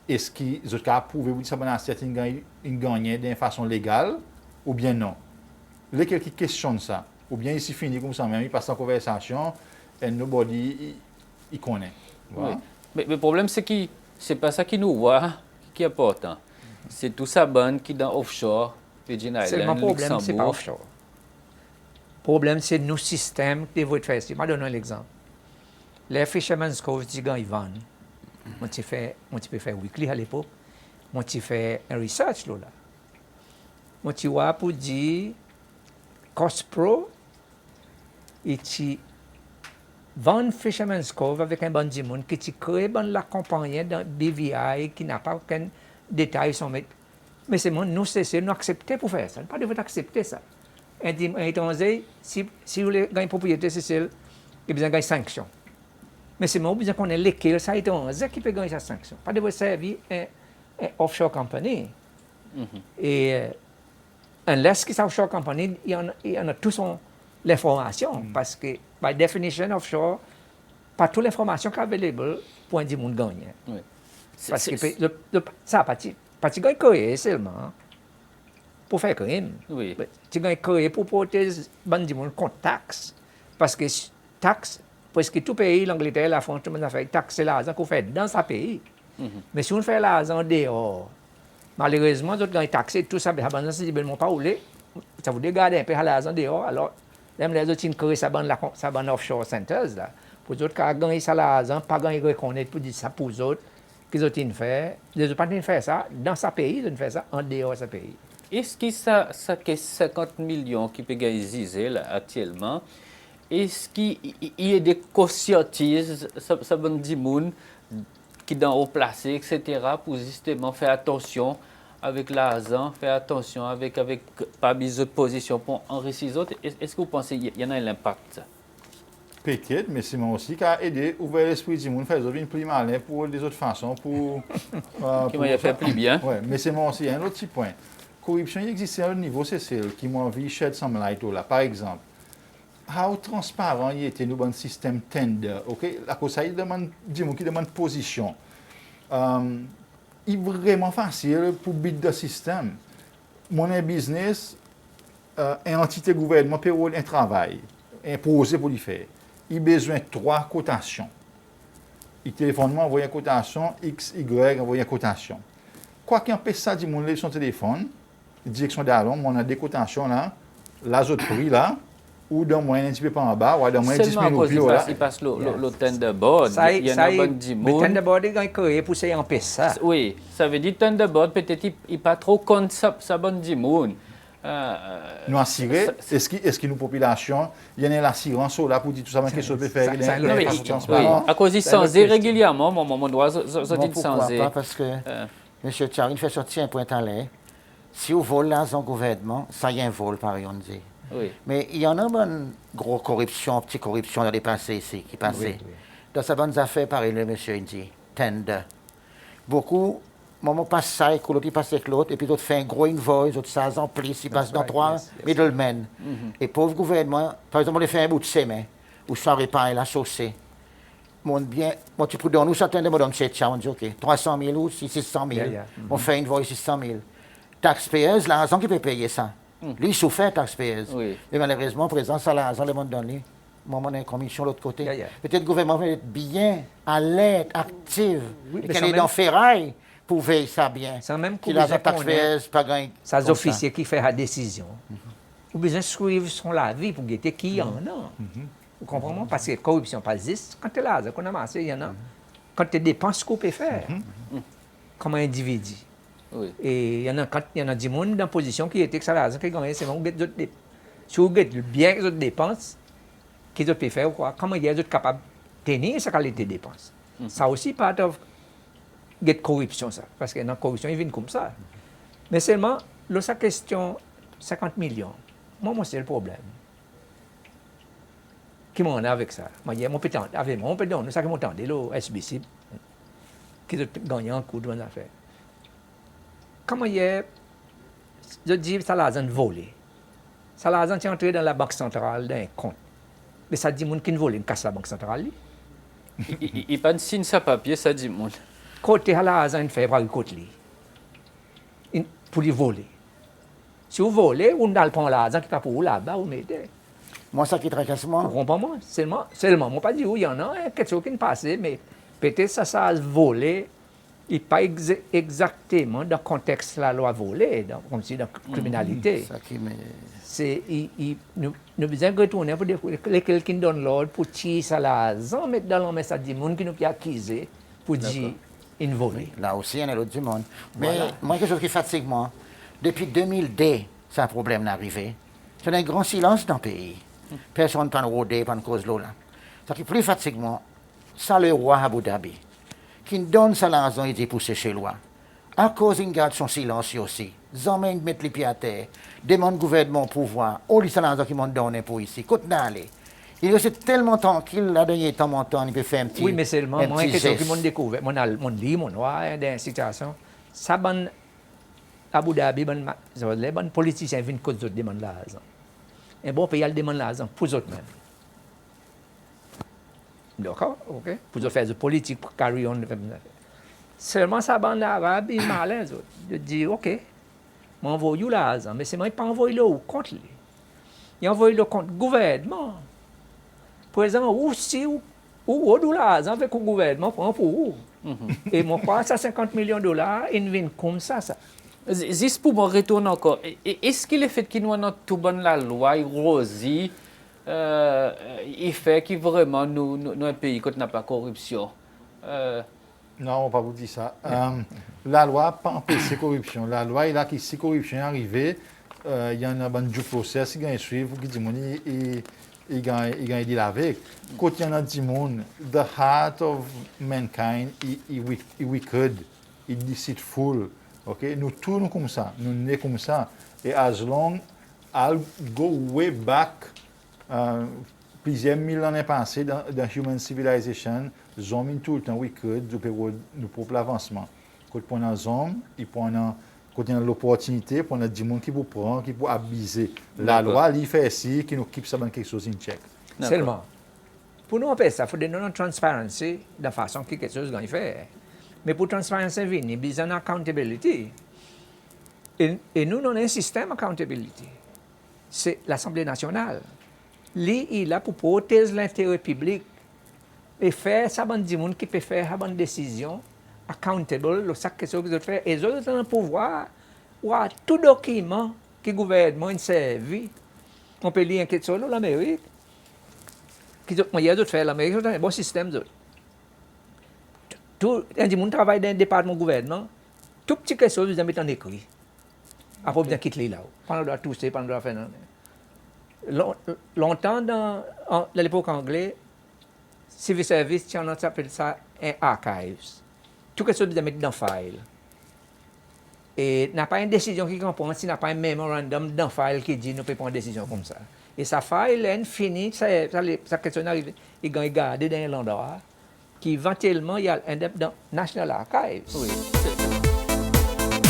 Est-ce qu'ils ont prouvé que ces assets ils gagnent d'une façon légale ou bien non? Là, quelqu'un questionne ça. Ou bien il s'est fini comme ça, même il passe en conversation et nobody il connaît. Voilà. Oui. Mais le problème, c'est que ce n'est pas ça qui nous voit qui est important. C'est tout ça qui est dans offshore, Virgin Islands, Le problème, ce n'est pas Luxembourg. offshore. Le problème, c'est nos systèmes qui devraient faire. Je vais donner un exemple. Les Fisherman's Cove, ils vendent. Moi, j'ai fait weekly à l'époque. Moi, j'ai fait un research là. Moi, tu vois pour dire Cospro et tu vends Fisherman's Cove avec un bon du monde qui tu crée la compagnie dans BVI qui n'a pas aucun détail sur mettre. Mais c'est nous c'est nous accepter pour faire ça. Pas de vous accepter ça. Un étranger, si vous voulez gagner propriété c'est il besoin gagner sanction. Mais c'est moi besoin qu'on ait lesquels ça étranger qui peut gagner sa sanction. Pas de vous servir un offshore company. Et unless que c'est offshore company, il y en a tous l'information. Parce que, by definition, offshore, pas toute l'information qui est available pour un du monde gagner. Oui. Parce que ça, pas tu gagnes créer seulement pour faire crime. Oui. Tu gagnes créer pour protéger le du monde contre taxe. Parce que taxe, parce que tout pays, l'Angleterre, la France, tout le monde a fait taxe, c'est l'argent qu'on fait dans sa pays. Mais si on fait l'argent dehors, malheureusement, d'autres gagnent taxé, tout ça, ça ne pas rouler. Ça vous dégarde un peu à l'argent dehors. Alors, même les autres, ils créent ça dans offshore centers. Là. Pour les autres, qui gagnent ça l'argent, pas gagner reconnaître pour dire ça pour les autres, qu'ils ont fait. Les autres, pas faire ça dans sa pays, ils ont fait ça en dehors de sa pays. Est-ce que ça 50 millions qui peut gagner là, actuellement, est-ce qu'il y a des conscientises, ça veut dire monde qui dans haut placé, etc., pour justement faire attention avec l'argent, faire attention avec pas mis de position pour enrichir les autres. Est-ce que vous pensez qu'il y en a un impact ça? Peut-être, mais c'est moi aussi qui a aidé, ouvert l'esprit du monde, faire des plus malin pour des autres façons, Qui m'a fait plus bien. Oui, mais c'est moi aussi, il y a un autre petit point. Corruption, il existe à un niveau, c'est celle qui m'a envie de shed some light là. Par exemple, how transparent il était dans le système tender, ok? À cause ça, il demande, dis-moi, qui demande position. Il est vraiment facile pour bid le système. Mon business, une entité gouvernement peut un travail imposé pour le faire. Il a besoin de 3 cotations. Il téléphone moi, envoie une cotation, X, Y, envoie une cotation. Quoi qu'il empêche ça, dit mon lève son téléphone, direction d'Alon, on a des cotations là, les autres prix là, ou d'un moyen un petit peu par en bas, ou d'un moyen 10 000 roupies là. Il passe le Thunderbird. Il y en a bon du Le monde. Thunderbird est créé pour empêcher ça. Oui, ça veut dire Thunderbird, peut-être il n'est pas trop contre ça bon du monde. Nous assurer, est-ce que nos populations, il y a une assurance là pour dire tout ça, mais qu'est-ce qu'on peut faire? Non, mais à cause il s'en régulièrement, mon doigt, ça dit Pourquoi s'en pas? Parce que M. Tcharin fait sortir un point à l'air. Si on vole là, son gouvernement, ça y est un vol, par exemple. Oui. Mais il y en a une grosse corruption, petite corruption dans les passés ici, qui passait. Dans sa bonne affaire, pareil, le monsieur dit, tender. Beaucoup, moment passe ça, et l'autre passe avec l'autre, et puis l'autre fait un gros invoice, l'autre ça en plus, il passe dans 3 middlemen. Et pauvre gouvernement, par exemple, on fait un bout de semaine, où ça répare la chaussée. Mon bien, moi tu peux donner, nous certains de me donnent chez on dit ok, 300 000 ou 600 000, on fait une invoice 600 000. Taxpayers, l'argent qui peut payer ça. Lui, il souffre, taxpayers. Oui. Mais malheureusement, présent, ça, l'argent, le monde donné. Moi, on a une commission de l'autre côté. Peut-être le gouvernement va être bien, alerte, active. Oui, et mais qu'il sans est dans ferraille pour veiller ça bien. Sans même qu'il a des taxpayers, pas gagné. C'est les officiers qui font la décision. Ou besoin de suivre son la vie pour guetter qui y en a. Vous comprenez? Parce que la corruption pas existe. Quand tu es là, qu'on a massé, il y en a. Quand tu dépenses, qu'on peut faire. Comme un individu. Oui. Et il y en a des gens dans la position qui était que ça l'argent qui gagne, c'est bon, si vous avez bien que vous dépenses, qu'ils vous peuvent faire quoi? Comment ils sont capables de tenir sa qualité de dépense? Ça aussi, part of get corruption, ça. Parce que dans la corruption, ils viennent comme ça. Mais seulement, là, sa question, 50 millions. Moi, c'est le problème. Qui m'en a avec ça? Moi, mon pétant, avec mon pétant, c'est ça qui m'entend, le SBC, qui a gagné un coup de bonne affaire. Comment il est, je dis, ça l'argent volé. Ça l'argent est entré dans la banque centrale d'un compte. Mais ça dit, moun qui ne vole, il casse la banque centrale. Il pas de signe sa papier, ça dit monde. Côté à l'argent, il fait par le côté. Pour lui voler. Si vous volez, on a le prendre l'argent qui n'est pas pour vous là-bas, vous mettez. Moi, ça qui tracasse moi. Vous comprenez moi? Seulement, moi pas dit où il y en a, quelque chose qui ne passe, mais peut-être ça a volé. Il n'est pas exactement dans le contexte de la loi volée, comme si dans la criminalité. Ça qui me... Nous devons retourner pour dire quelqu'un qui donne l'ordre pour tirer ça l'argent, mettre dans le message du monde qui nous peut accuser pour dire une volée. Là aussi, il y en a l'autre du monde. Mais moi, quelque chose qui fatigue moi, depuis 2002, c'est un problème d'arrivée. C'est un grand silence dans le pays. Personne ne peut rôder, pas de cause là. Ce qui est plus fatigue moi, c'est le roi Abu Dhabi, qui donne sa l'argent et dit pour sécher loi. À cause, il garde son silence aussi. Ils mettent les pieds à terre, demandent au gouvernement pouvoir, on lui l'argent qu'ils m'ont donné pour ici. Côte d'aller. Il est tellement tranquille, là, dernier temps, mon temps, il peut faire un petit. Oui, mais seulement, moi, petit quelque chose geste. qui m'ont découvert, mon lit, mon noir, dans une situation, ça, bon, Abu Dhabi, les bons politiciens viennent cause d'autres demandent l'argent. Un bon pays, ils demandent l'argent pour eux mêmes. D'accord? OK? Pour eux faire de politique, pour carry on. Seulement, ça, bon, l'arabe, ils malin, ils disent, OK, m'envoie l'argent, mais c'est moi qui pas envoyer le contre lui. Il envoie le contre le gouvernement. Par exemple, aussi, ou l'argent avec le gouvernement prend pour vous. Et mon crois, ça 50 millions de dollars, ils viennent comme ça. Juste pour me retourner encore, est-ce que le fait qu'il nous a tout bon la loi, il rosie, il fait que vraiment nous un pays qui n'a pas de corruption? Non, on ne va pas vous dire ça. La loi n'a pas empêché la corruption. La loi est là que si la corruption est arrivée, il y a un bon due process qui est suivi pour que les gens il gagne dit avec. Quand il y a des gens, the heart of mankind is wicked, is deceitful. Okay? Nous tous nous comme ça, nous nés comme ça. Et as long, I'll go way back, plusieurs mille années passées dans human civilization, les hommes tout le temps wicked, nous pour l'avancement. Quand on a des hommes, quand on a l'opportunité, pour des gens qui vous prennent, qui pour abuser la loi, il fait ici, qui nous keep ça dans quelque chose in check. Seulement, pour nous empêcher ça, il faut donner une transparence de la façon que quelque chose doit faire. Mais pour transparence venir, il y a besoin d'accountability. Et nous, on a un système accountability. C'est l'Assemblée nationale. Lui, il est là pour protéger l'intérêt public et faire ça, des gens qui peuvent faire une décision accountable, le sac que ça veut faire. Et les autres ont le pouvoir, ou à tout document que le gouvernement servi, on peut lire quelque chose, l'Amérique. Il y a d'autres faire l'Amérique, c'est un bon système. Tout les gens travaillent dans le département gouvernement, tout petit quelque chose, ils mettent en écrit. Après, ils quittent là. Pendant de tousser, pendant de faire. Longtemps, dans l'époque anglaise, civil service, on appelle ça un archives. Tout quelque chose, ils mettent dans le file. Et n'a pas une décision qui comprend si n'a pas un memorandum dans le file qui dit nous pouvons prendre une décision comme ça. Et sa file est finie, ça question arrive, il gagne gardé dans l'endroit qui éventuellement il y a un dans National Archives. Oui.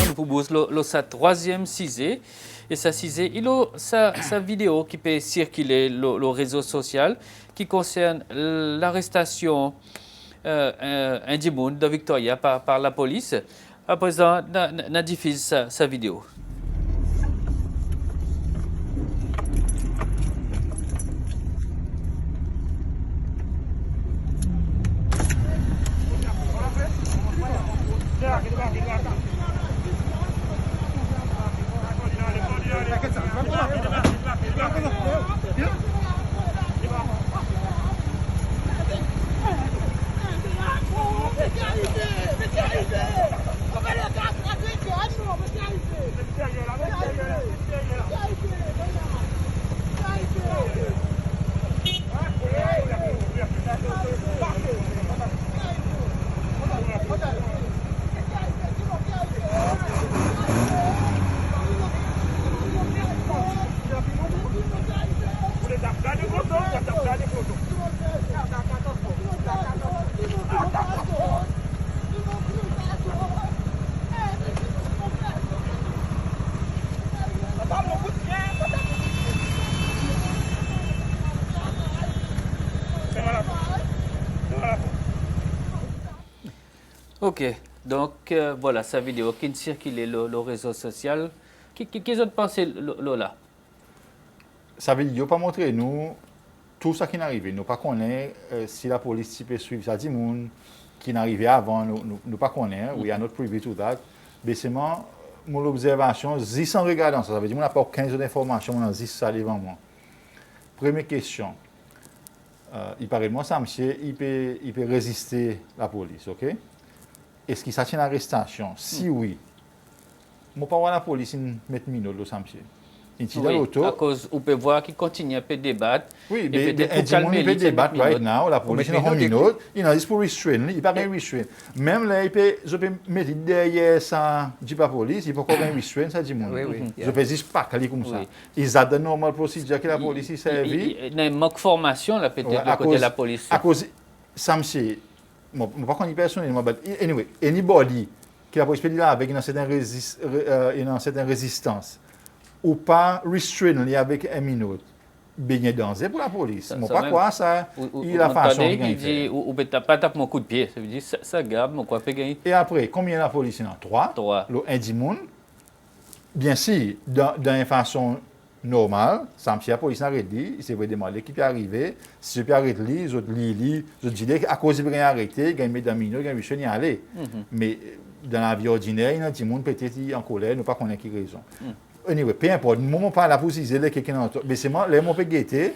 Nous proposons sa troisième cisée. Et sa cisée, il a sa vidéo qui peut circuler le réseau social qui concerne l'arrestation de Victoria par la police. À présent, on a diffusé sa vidéo. Ok, donc voilà sa vidéo qui circule le réseau social. Qu'est-ce que vous pensez là? Ça veut dire qu'il n'a pas montré nous tout ça qui est arrivé. Nous ne connaissons pas si la police peut suivre ça, dit monde qui est arrivé avant, nous ne connaissons pas. We are not privy to that. Mais c'est mon observation, juste en regardant ça, ça veut dire qu'on n'a pas aucune information, on a juste ça devant moi. Première question. Il paraît moi ça, monsieur, il peut résister à la police, ok? Est-ce qu'il s'attend à l'arrestation? Si oui, je ne peux pas voir la police mettre minute de ça, monsieur. Oui, à cause on peut voir qu'il continue à débattre. Oui, mais il peut débattre right now. La police est en minute. Il a dit pour restrain. Il pas bien restrain. Même là, je peux mettre derrière ça, je dis pas police, il peut pas bien restrain, ça dit mon. Je peux juste pas caler comme ça. Ils ont de normal procédure que la police servi. Il y a une manque de formation là peut-être de côté de la police. À cause, ça me c'est, je ne sais pas connaître personnellement, mais anyway, anybody qui la police peut dire avec une certaine résistance. Ou pas restrain avec un minute, bien danger pour la police. Je ne sais pas quoi ça, il a façon de dire. Ou peut-être pas taper mon coup de pied, ça veut dire ça garde, mon quoi fait gagner. Et après, combien la police en a? 3. Le indimun, bien sûr, d'une façon normale, ça me la police n'a dit, il s'est demandé qui peut arriver, si je peux arrêter lui, je dis à cause de rien arrêté, il met dans minute, il n'y a aller. Mais dans la vie ordinaire, il y a des gens peut-être en colère, ne pas connaître qui raison. Anyway, peu importe, le moment pas la police, il y a quelqu'un d'autre. Mais c'est moi, les mots peut guetter,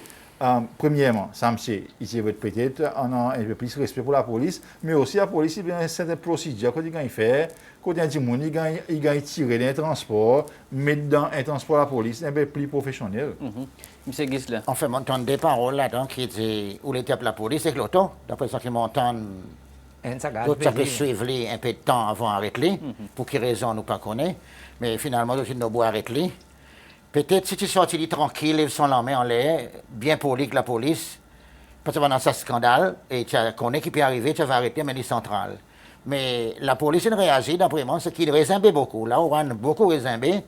Premièrement, ça me c'est, il veut peut-être un peu plus de respect pour la police, mais aussi la police, il y a une certaine procédure qu'il gagne faire, quand il y a des gens, il gagne tirer des transports, mettre dans un transport la police un peu plus professionnel. Monsieur Gisela. On fait m'entendre des paroles là-dedans qui disent où l'étape la police c'est l'auto. D'après ça, qu'ils m'entendent, Un saccage d'autres ça peut payé. suivre les un peu de temps avant d'arrêter, pour quelle raison nous pas connaît. Mais finalement, nous nous boire arrêter. Peut-être si tu sortis tranquille, ils sont la main en l'air, bien poli que la police, parce que pendant ce scandale, et tu connais qui peut arriver, tu vas arrêter, mais les centrales. Mais la police, elle réagit, d'après moi, c'est qu'il résimbe beaucoup. Là, on a beaucoup résimbé.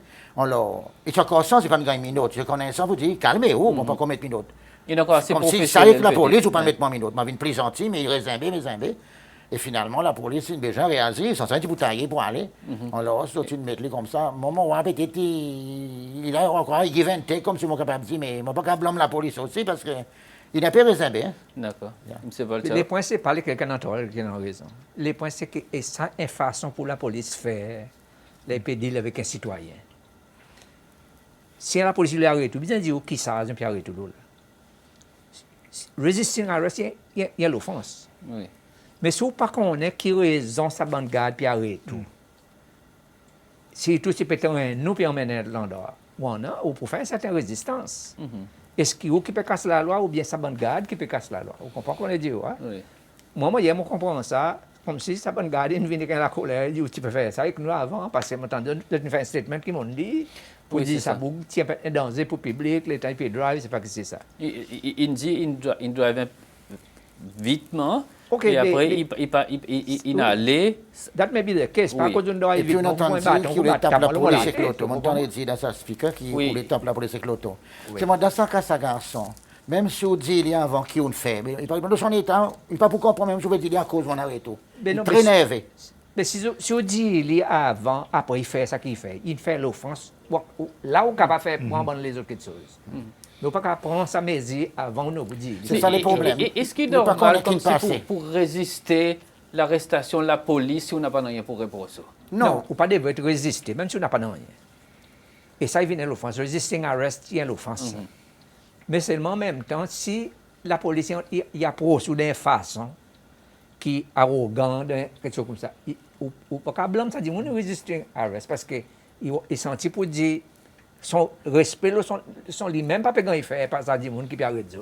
Et tu as conscience, c'est pas une gagne minute. Je connais ça, vous dites, calmez-vous, on ne peut pas mettre minute. Il est encore assez Comme si ça professionnel. arrive la police, ou pas peut-être. mettre moins minute. Je viens plus gentil, mais il résimbe. Et finalement, la police, ils déjà réagi, ils sont sortis pour tailler, pour aller. Alors, si tu mets comme ça, moment où peut-être il a encore, il give and take, comme si je suis capable de dire, mais je ne peux pas blâmer la police aussi, parce qu'il n'a pas résimbé. Hein. D'accord. Monsieur Les Voltaire. points, c'est pas quelqu'un dans tort, qui a raison. Les points, c'est que et ça, une façon pour la police faire les pédiles avec un citoyen. Si la police lui arrête, tout bien dire qui ça, puis arrête tout l'autre. Resisting arrest, il y a l'offense. Oui. Mais si vous ne connaissez pas qui raison sa bande garde puis arrête tout. Si tout c'est peut-être nous puis emmener l'endroit, ou pour faire une certaine résistance. Est-ce qu'il qui peut casser la loi ou bien sa bande garde qui peut casser la loi? Vous comprenez qu'on est dit, hein? Oui. Moi, je comprends ça, comme si sa bande garde vient avec la colère, il dit, tu peux faire ça avec nous avant, parce que maintenant, tu fais un statement qui m'ont dit, pour Oui, dire c'est ça, ça. tiens, un danger pour le public, l'État peut drive, c'est pas que c'est ça. Il dit il drive vitement. Ok, et après, mais- il a allé. That may be the case. Par Oui. contre, on doit Et puis on entend dire qu'il voulait taper la police avec l'auto. On entend dire dans sa speaker qu'il Oui. voulait taper la police avec l'auto. C'est moi, dans ce cas, ça garçon, même si on dit il y a avant qui on fait, mais il parle de son état, il ne pas pour comprendre, même si on veut dire il y a à cause on arrête tout. Mais Il non, est très mais- nerveux. Mais si on dit il y a avant, après il fait ça qu'il fait, il fait l'offense, là on est capable de faire prendre les autres choses. Nous pas capable de prendre sa mesure avant nous vous dire. C'est ça les problèmes. Est-ce qu'il est Nous pas normal connaître comme qui ça passait. pour résister l'arrestation de la police si on n'a pas rien pour répondre ça? Non, ou pas devrait résister, même si on n'a pas de rien. Et ça, il vient de l'offense. Resisting arrest, il y a l'offense. Mais seulement en même temps, si la police il y a procédé d'une façon qui est arrogante, quelque chose comme ça, ou pas qu'à blâmer ça, dit, on est resisting arrest, parce qu'il est senti pour dire, son respect, son lui-même, pas quand il fait, pas ça, dit, on qui peut arrêter.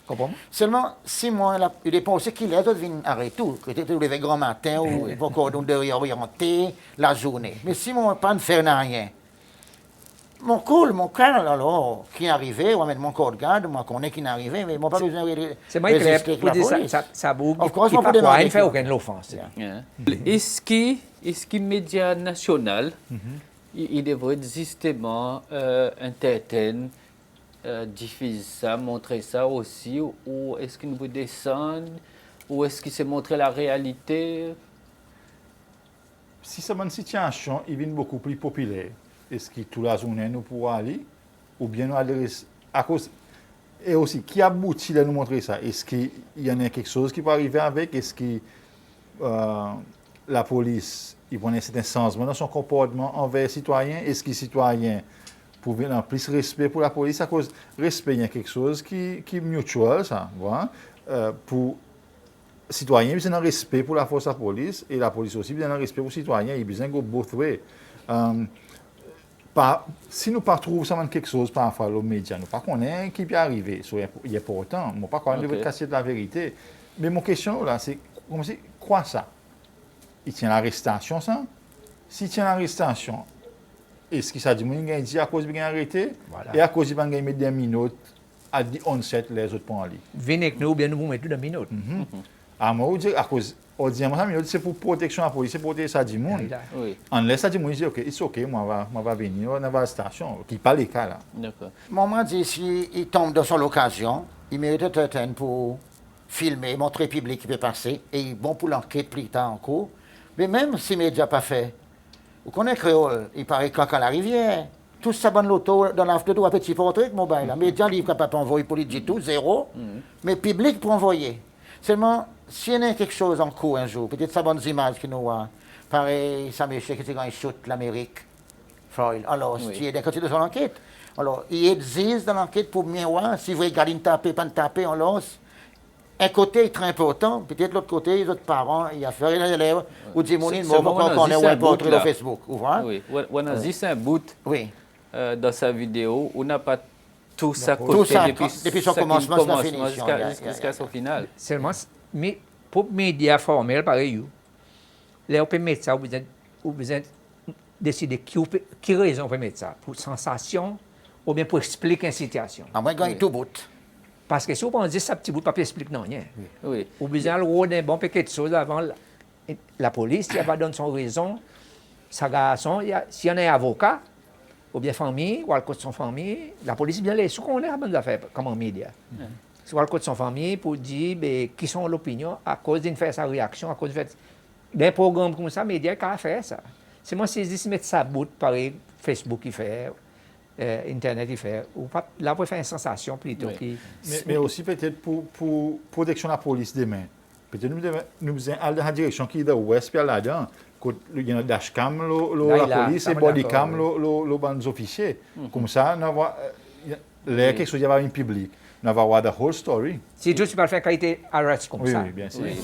Comprends? Seulement, si moi, il est pensé qu'il est, d'autres viennent arrêter tout. Que tu te lever grand matin ou il va encore orienter la journée. Mais si moi, pas ne faire rien, mon cœur, alors, qui est arrivé, on va mettre mon corps de garde, moi, qu'on est qui est arrivé, mais moi, pas besoin de C'est moi qui résister clair avec pour la dire ça, police. ça bouge, Of course, il on peut ne demander fait que- aucune offense. Yeah. Est-ce que les médias nationaux il devrait justement entertainer, diffuser ça, montrer ça aussi, ou est-ce qu'il nous descendre, ou est-ce qu'il s'est montré la réalité? Si cette situation est beaucoup plus populaire, est-ce que toute la journée nous pourrons aller, ou bien nous aller à cause. Et aussi, qui aboutit à nous montrer ça? Est-ce qu'il y en a quelque chose qui peut arriver avec? Est-ce que la police il prend un certain changement dans son comportement envers les citoyens? Est-ce que les citoyens pour avoir plus respect pour la police? À cause respect, il y a quelque chose qui est mutuel, ça. Voilà. Pour les citoyens, ils ont un respect pour la force de la police, et la police aussi, ils ont un respect pour les citoyens. Ils ont besoin de both ways. Si nous ne trouvons pas quelque chose par rapport aux médias, nous ne connaissons pas qui peut arriver. Il est important. Je ne pas quand même casser de la vérité. Mais mon question là, c'est quoi ça? Il tient l'arrestation, ça? S'il tient l'arrestation, est-ce que ça dit qu'il dit à cause de arrêté? Voilà. Et à cause de mettre des minutes à 17 les autres pour aller? Venez avec nous, bien nous vous mettons dans une minute. À moi, je dis à cause. On dit c'est pour protection de la police, c'est pour protéger ça du monde. Oui, On laisse ça du monde, je dis ok, c'est ok, moi va venir, on va à la station, qui pas les cas là. d'accord. Maman dit s'il tombe dans son occasion, il mérite d'être pour filmer, montrer au public qui peut passer, et bon pour l'enquête plus tard en cours. Mais même si les médias pas fait, vous connaissez créole, il paraît qu'à la rivière, tout ça bonne l'auto dans l'after tout un petit portrait mobile. Les médias livres capable d'envoyer pour lui dire tout, zéro, mais le public pour envoyer. Seulement, s'il y a quelque chose en cours un jour, peut-être ça bonne image que nous voit, pareil, ça me fait que c'est quand ils shootent l'Amérique, Freud. Alors, Oui. il y a des quantités dans l'enquête. Alors, il existe dans l'enquête pour bien voir si vous regardez une taper, pas une taper, on lance. Un côté est très important, peut-être l'autre côté, les autres parents, il y a faire les élèves, ou des mounines, C'est moi, vraiment on est un un bout, portrait là. sur Facebook. Vous voyez? Oui, Wanazi, c'est un bout Oui. dans sa vidéo. On n'a pas tout ça Tout côté ça, depuis son commencement jusqu'à la finition. jusqu'à son final. Seulement, mais pour les médias formels, pareil, là, on peut mettre ça, on besoin décider qui raison pour mettre ça. Pour sensation ou bien pour expliquer une situation. À moins de gagner tout bout. Parce que si on dit ça, petit bout de papier explique non rien. Oui. Ou besoin de bon paquet de choses avant la police, il va donner son raison, sa garçon, s'il y en a un avocat, ou bien famille, ou à cause de son famille, la police bien les sous qu'on est à bonnes affaires comme en média. Soit à cause de son famille pour dire qui sont l'opinion à cause d'une faire sa réaction, à cause de des programmes comme ça, médias qui a fait ça. C'est moi si je mettre ça bout pareil Facebook qui fait. Internet il fait, ou pas, là pour faire une sensation plutôt. Oui. Mais aussi peut-être pour protection de la police demain. Peut-être nous devons aller dans la direction qui est de l'ouest, puis là-dedans, il y a un dashcam, la police, et bodycam, les officiers. Comme ça, quelque chose qui va être public. On va voir la whole story. Si tu peux faire qualité arrest comme ça. Oui, bien sûr. Oui.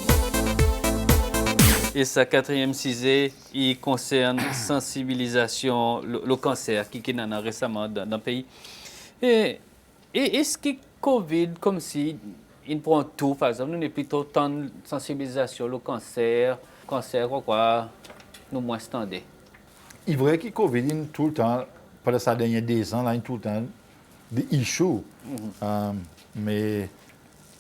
Et sa quatrième cisée, il concerne sensibilisation, le cancer qui est récemment dans le pays. Et est-ce que Covid, comme si il prend tout, par exemple, nous avons plutôt tant de sensibilisation, le cancer, quoi, nous moins standés. Il est vrai que Covid, tout le temps, pendant ces derniers 10 ans, là, il y a tout le temps des issues. Mais,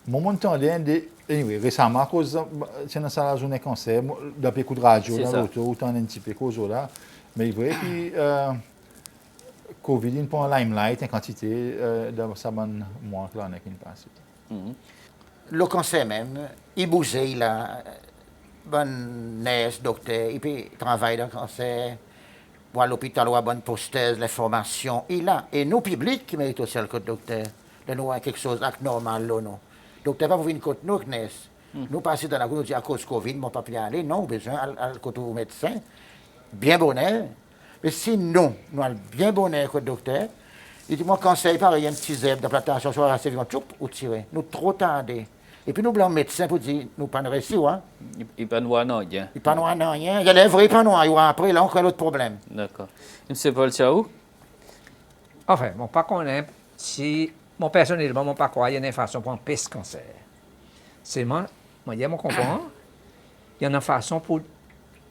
mon entendait, anyway, récemment, à cause de la journée cancer, d'après coup de radio, dans l'auto, autant un petit peu cause là. Mais il est vrai que Covid, il prend un limelight, une quantité dans sa bonne mois que l'année qui passe. Le cancer même, il bougeait, il a bonne nurse, docteur, il peut travailler dans le cancer, ou à l'hôpital, ou à bonne posteuse, les formations, il a. Et nous, publics, qui méritent aussi le code docteur, de nous avoir quelque chose de normal, là, non. Docteur, pas vous venir contre nous, nurse. Nous passons dans la rue, nous disons à cause de Covid, mon pas pu aller, non, besoin à côté du médecin, bien bonheur. Mais si nous avons bien bonheur que le docteur, il dit, moi, conseil, pareil, un petit zèbre d'implantation sur la sévion, ou tirer. Nous trop tardés. Et puis nous, blancs médecins, pour dire, nous pas réussi, hein. Il pas noir, non, bien. Il pas noir, non, rien. Il y a les vrais pas noirs, après, là, on crée l'autre problème. D'accord. M. Paul Chaou? Enfin, mon pas connaît, si, mon personnellement, mon pas croire, il y a une façon pour empêcher ce cancer. C'est moi, mon comprend, il y a une façon pour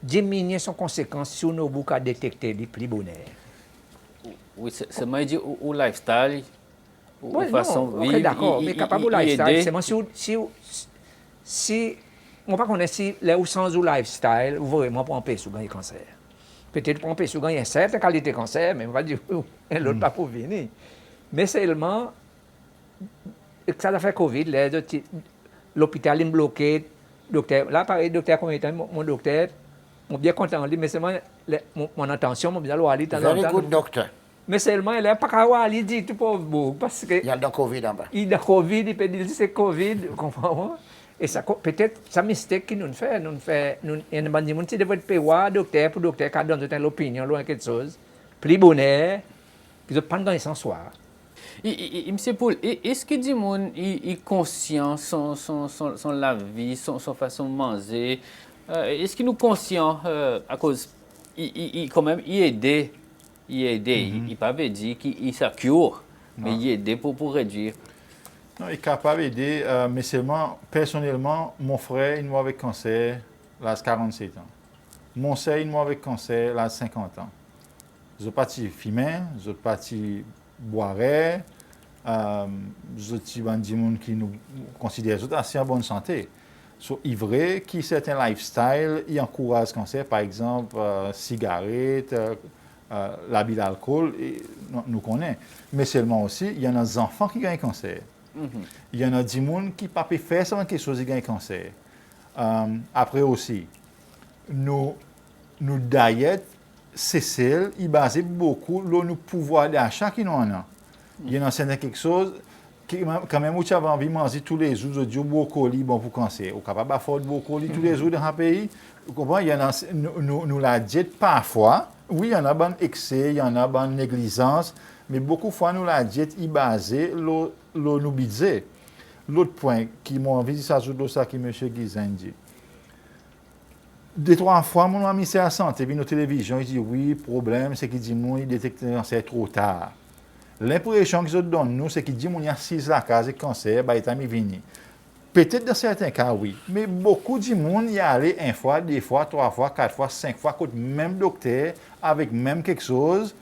diminuer son conséquence si on a beaucoup à détecter les plus bonheur. Oui, c'est moi dit au lifestyle, Oui, façon non, vivre. ok, d'accord, mais capable de lifestyle, aider. c'est moi si on pas connaître si là où sans ou lifestyle, vraiment pour empêcher de gagner cancer. Peut-être pour empêcher de gagner une certaine qualité de cancer, mais on va dire l'autre pas pour venir. Mais seulement ça a fait Covid, l'hôpital est bloqué, docteur, là pareil, docteur combien de temps, mon docteur, on bien content lui, mais seulement mon intention, mon bien aller dans Very good doctor. mais seulement il est pas qu'à aller dit tout pauvre parce que Il y a le Covid en bas. il a Covid, il peut dire c'est Covid, vous comprenez? Et ça, peut-être, ça mystère qui nous fait, il y a des gens qui devraient payer docteur pour docteur qui donne l'opinion, loin quelque chose, plus bonheur, qui ne pas dans sans soir. M. Paul, est-ce que du monde est conscient son la vie, son façon de manger? Est-ce qu'il nous conscient à cause, quand même, il aide, il pas veut dire qu'il s'accure, mais il aide pour réduire. Non, il est capable d'aider, mais seulement, personnellement, mon frère, il est avec cancer, là, 47 ans. Mon sœur, il est avec cancer, là, 50 ans. Je suis parti fumer, je suis parti boire, je suis des gens qui nous considèrent assez en bonne santé. So, il est vrai que certains lifestyles, ils encouragent le cancer, par exemple, cigarettes, l'habit d'alcool, nous connaissons. Mais seulement aussi, il y en a des enfants qui gagnent cancer. Il y en a des gens qui ne peuvent pas faire seulement quelque chose qui gagnent cancer. Après aussi, nos diètes, c'est celle qui basent beaucoup sur nos pouvoirs d'achat qui nous en a. Il y en a quelque chose qui, quand même, où tu as envie de manger tous les jours, du brocoli bon pour le cancer. Ou capable de faire du brocoli tous les jours dans un pays. Vous comprenez? Il y en a, nous la diète parfois, Oui, il y en a bon excès, il y en a bonne négligence, mais beaucoup de fois, nous, la diète est basée sur nos budgets. L'autre point qui m'a envie de s'ajouter ça que M. Guizin dit. 2-3 fois, mon ministère de la Santé, puis nos télévisions, il dit oui, le problème, c'est qu'il dit moi, il détecte le cancer trop tard. L'impression qu'ils donnent nous, c'est qu'il dit qu'il y a 6 la case de cancer, bah, il est venu. Peut-être dans certains cas, oui. Mais beaucoup de monde y allé 1 fois, 2 fois, 3 fois, 4 fois, 5 fois, contre même docteur, avec même quelque chose,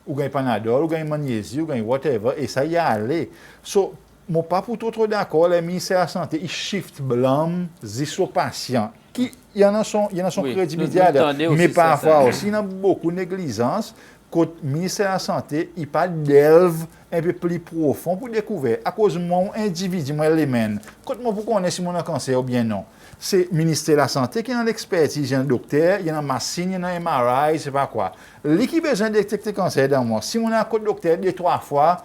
ou gagne Panadol, ou gagne magnésie, ou gagne whatever, et ça y est allé. So, moi, pas pour trop d'accord, le ministère de la Santé, il shift blâme sur patient. Il y en a son Oui, crédibilité, nous entendons mais aussi ça, parfois ça. aussi, il y a beaucoup de négligence. Le ministère de la Santé, il pas delve un peu plus profond pour découvrir. À cause de mon individu, moi, les mène. Quand moi, vous connaissez mon cancer ou bien non. C'est le ministère de la Santé qui a l'expertise. Il y a un docteur, il y a une machine, il y a un MRI, c'est pas quoi. Lui qui a besoin de détecter le cancer dans moi. Si on a un code docteur 2-3 fois,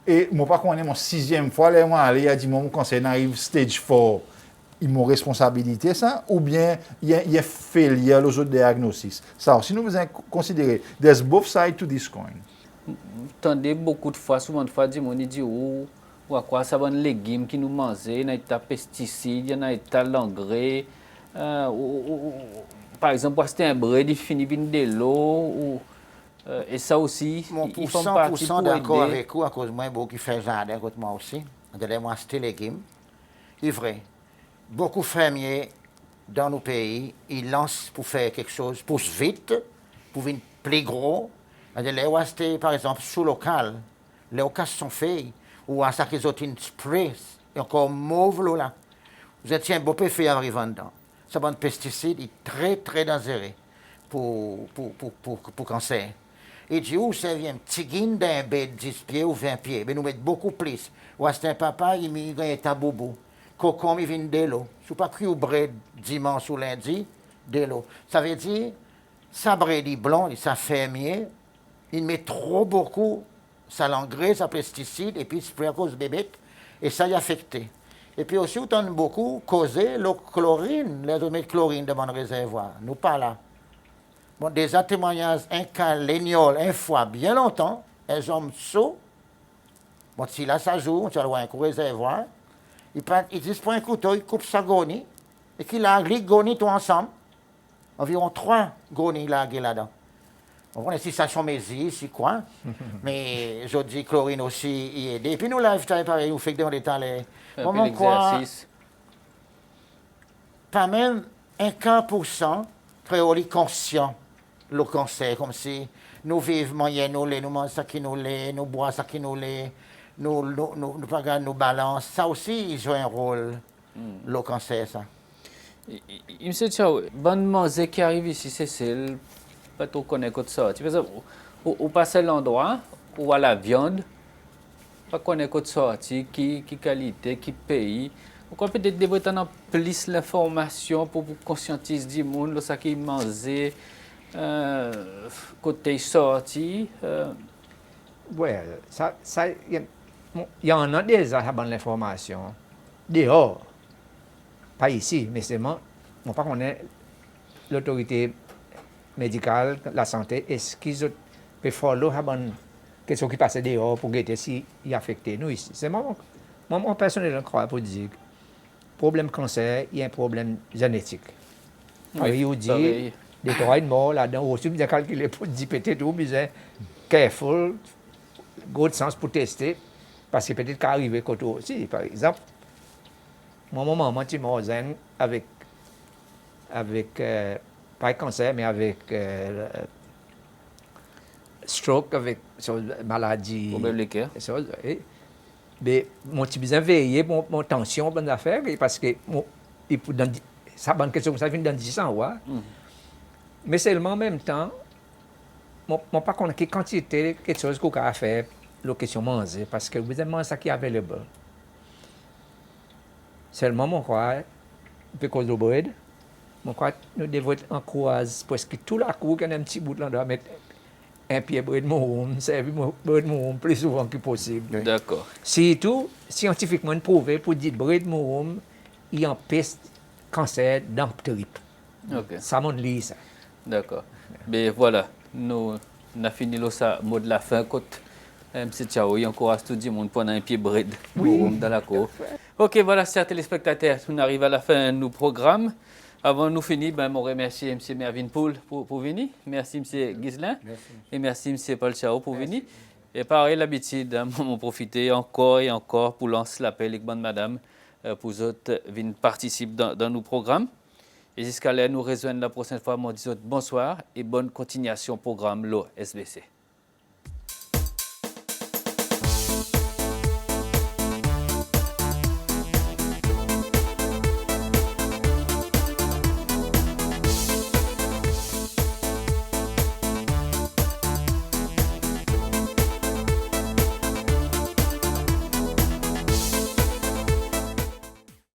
et moi, pas connais mon 6e fois, là, moi, il a dit, mon cancer arrive stage 4. Il m'a responsabilité ça, ou bien il y a failure aux autres diagnostics. Ça aussi, nous devons considérer. There's both sides to this coin. Tendez beaucoup de fois, souvent de fois, on dit ou à quoi ça va un légume qui nous mange, il y a des pesticides, il y a des l'engrais. Par exemple, c'était un bread, il finit de l'eau. Et ça aussi, Mon ils pour font partie 100% pour d'accord aider. avec vous, à cause de moi, beaucoup qui fait jardin, contre moi aussi. De moi acheter légumes. C'est vrai. Beaucoup de fermiers dans nos pays, ils lancent pour faire quelque chose, poussent vite, pour venir plus gros. Les acheter, par exemple, sous local, les occasions sont faits, ou à ça qu'ils ont une spray, et encore mauve là. Vous êtes un beau péfé en arrivant dedans. Ça va un pesticide est très, très dangereux pour cancer. Et du coup, ça vient un petit guine d'un bête 10 pieds ou 20 pieds, mais nous mettons beaucoup plus. Ou c'est un papa, il met un taboubou. Cocom, il vient de l'eau. Je ne suis pas pris au bread dimanche ou lundi, de l'eau. Ça veut dire, ça bread est blanc, ça fermier, il met trop beaucoup, ça l'engrais, ça pesticide, et puis il spray à cause de bébé, et ça y est affecté. Et puis aussi, autant beaucoup causé l'eau chlorine, les autres mettent chlorine dans mon réservoir. Nous pas là. Bon, déjà témoignages, un cas, l'égnol, une fois, bien longtemps, un homme saut. Bon, si là, ça joue, tu vas voir un réservoir. Il dit pour un couteau, il coupe sa gonie, et qu'il a les gonie tout ensemble. Environ 3 gonie là-dedans. On voit si ça chomésie, si quoi. Mais je dis chlorine aussi y aide. Et puis nous, là, pareil, nous faisons dans les temps, les moments quoi, pas même 1% très haut conscient le cancer, comme si nous vivons moyen, nous mangons ça qui nous l'est, nous boivons ça qui nous l'est, nous regardons nos balances. Ça aussi, il joue un rôle, le cancer, ça. Monsieur Tchao, bonne manger qui arrive ici, c'est pas trop connaître ça. Tu sais, au passer l'endroit où à la viande, pas connaître ça, qui qualité, qui pays. Pourquoi peut-être devrait avoir plus l'information pour conscientiser le monde, ce qui mange, côté sorti. Oui, il y en a déjà bonne l'information. Dehors, pas ici, mais c'est moi. On ne connaît pas l'autorité médicale, la santé, est-ce qu'ils peuvent follow quelque chose qui passe dehors pour guetter si il est affecté nous ici. C'est moi personnellement, je crois pour dire que le problème cancer, il y a un problème génétique. Oui, il dit, des trois morts là-dedans, aussi bien calculer pour dire peut-être ou bien careful, gros sens pour tester, parce que peut-être qu'arriver côté aussi, par exemple, mon maman, je suis avec pas cancer, mais avec stroke, avec maladie. Problème de cœur. Mais mon petit besoin veiller, mon tension, bonne affaire, parce que ça bonne question, ça vient dans 10 ans, ouais. Mais seulement en même temps, je ne pas connaître quelle quantité, quelque chose qu'on a fait, la question manger, parce que vous avez ça qui est available. Seulement, je crois, because of bread, je crois que nous devons encourager presque tout la cour, qu'on a un petit bout là, doit mettre un pied de bread mouroum, servir bread mouroum plus souvent que possible. D'accord. C'est tout scientifiquement prouvé pour dire que bread mouroum, il empêche le cancer dans le trip. Ok. Ça m'en lit ça. D'accord. Mais voilà. nous avons fini le mot de la fin. M. Ciao, il encourage tout le monde pendant un pied bride dans la cour. Ok, voilà, chers téléspectateurs, on arrive à la fin de nos programmes. Avant de nous finir, je remercie M. Mervyn Poul pour venir. Merci M. Ghislain. Et merci M. Paul Chao pour venir. Et pareil, l'habitude, on profiter encore et encore pour lancer l'appel avec bonne madame pour les autres venir participer dans nos programmes. Et jusqu'à là, nous rejoignons la prochaine fois. Moi, je dis bonsoir et bonne continuation au programme l'OSBC.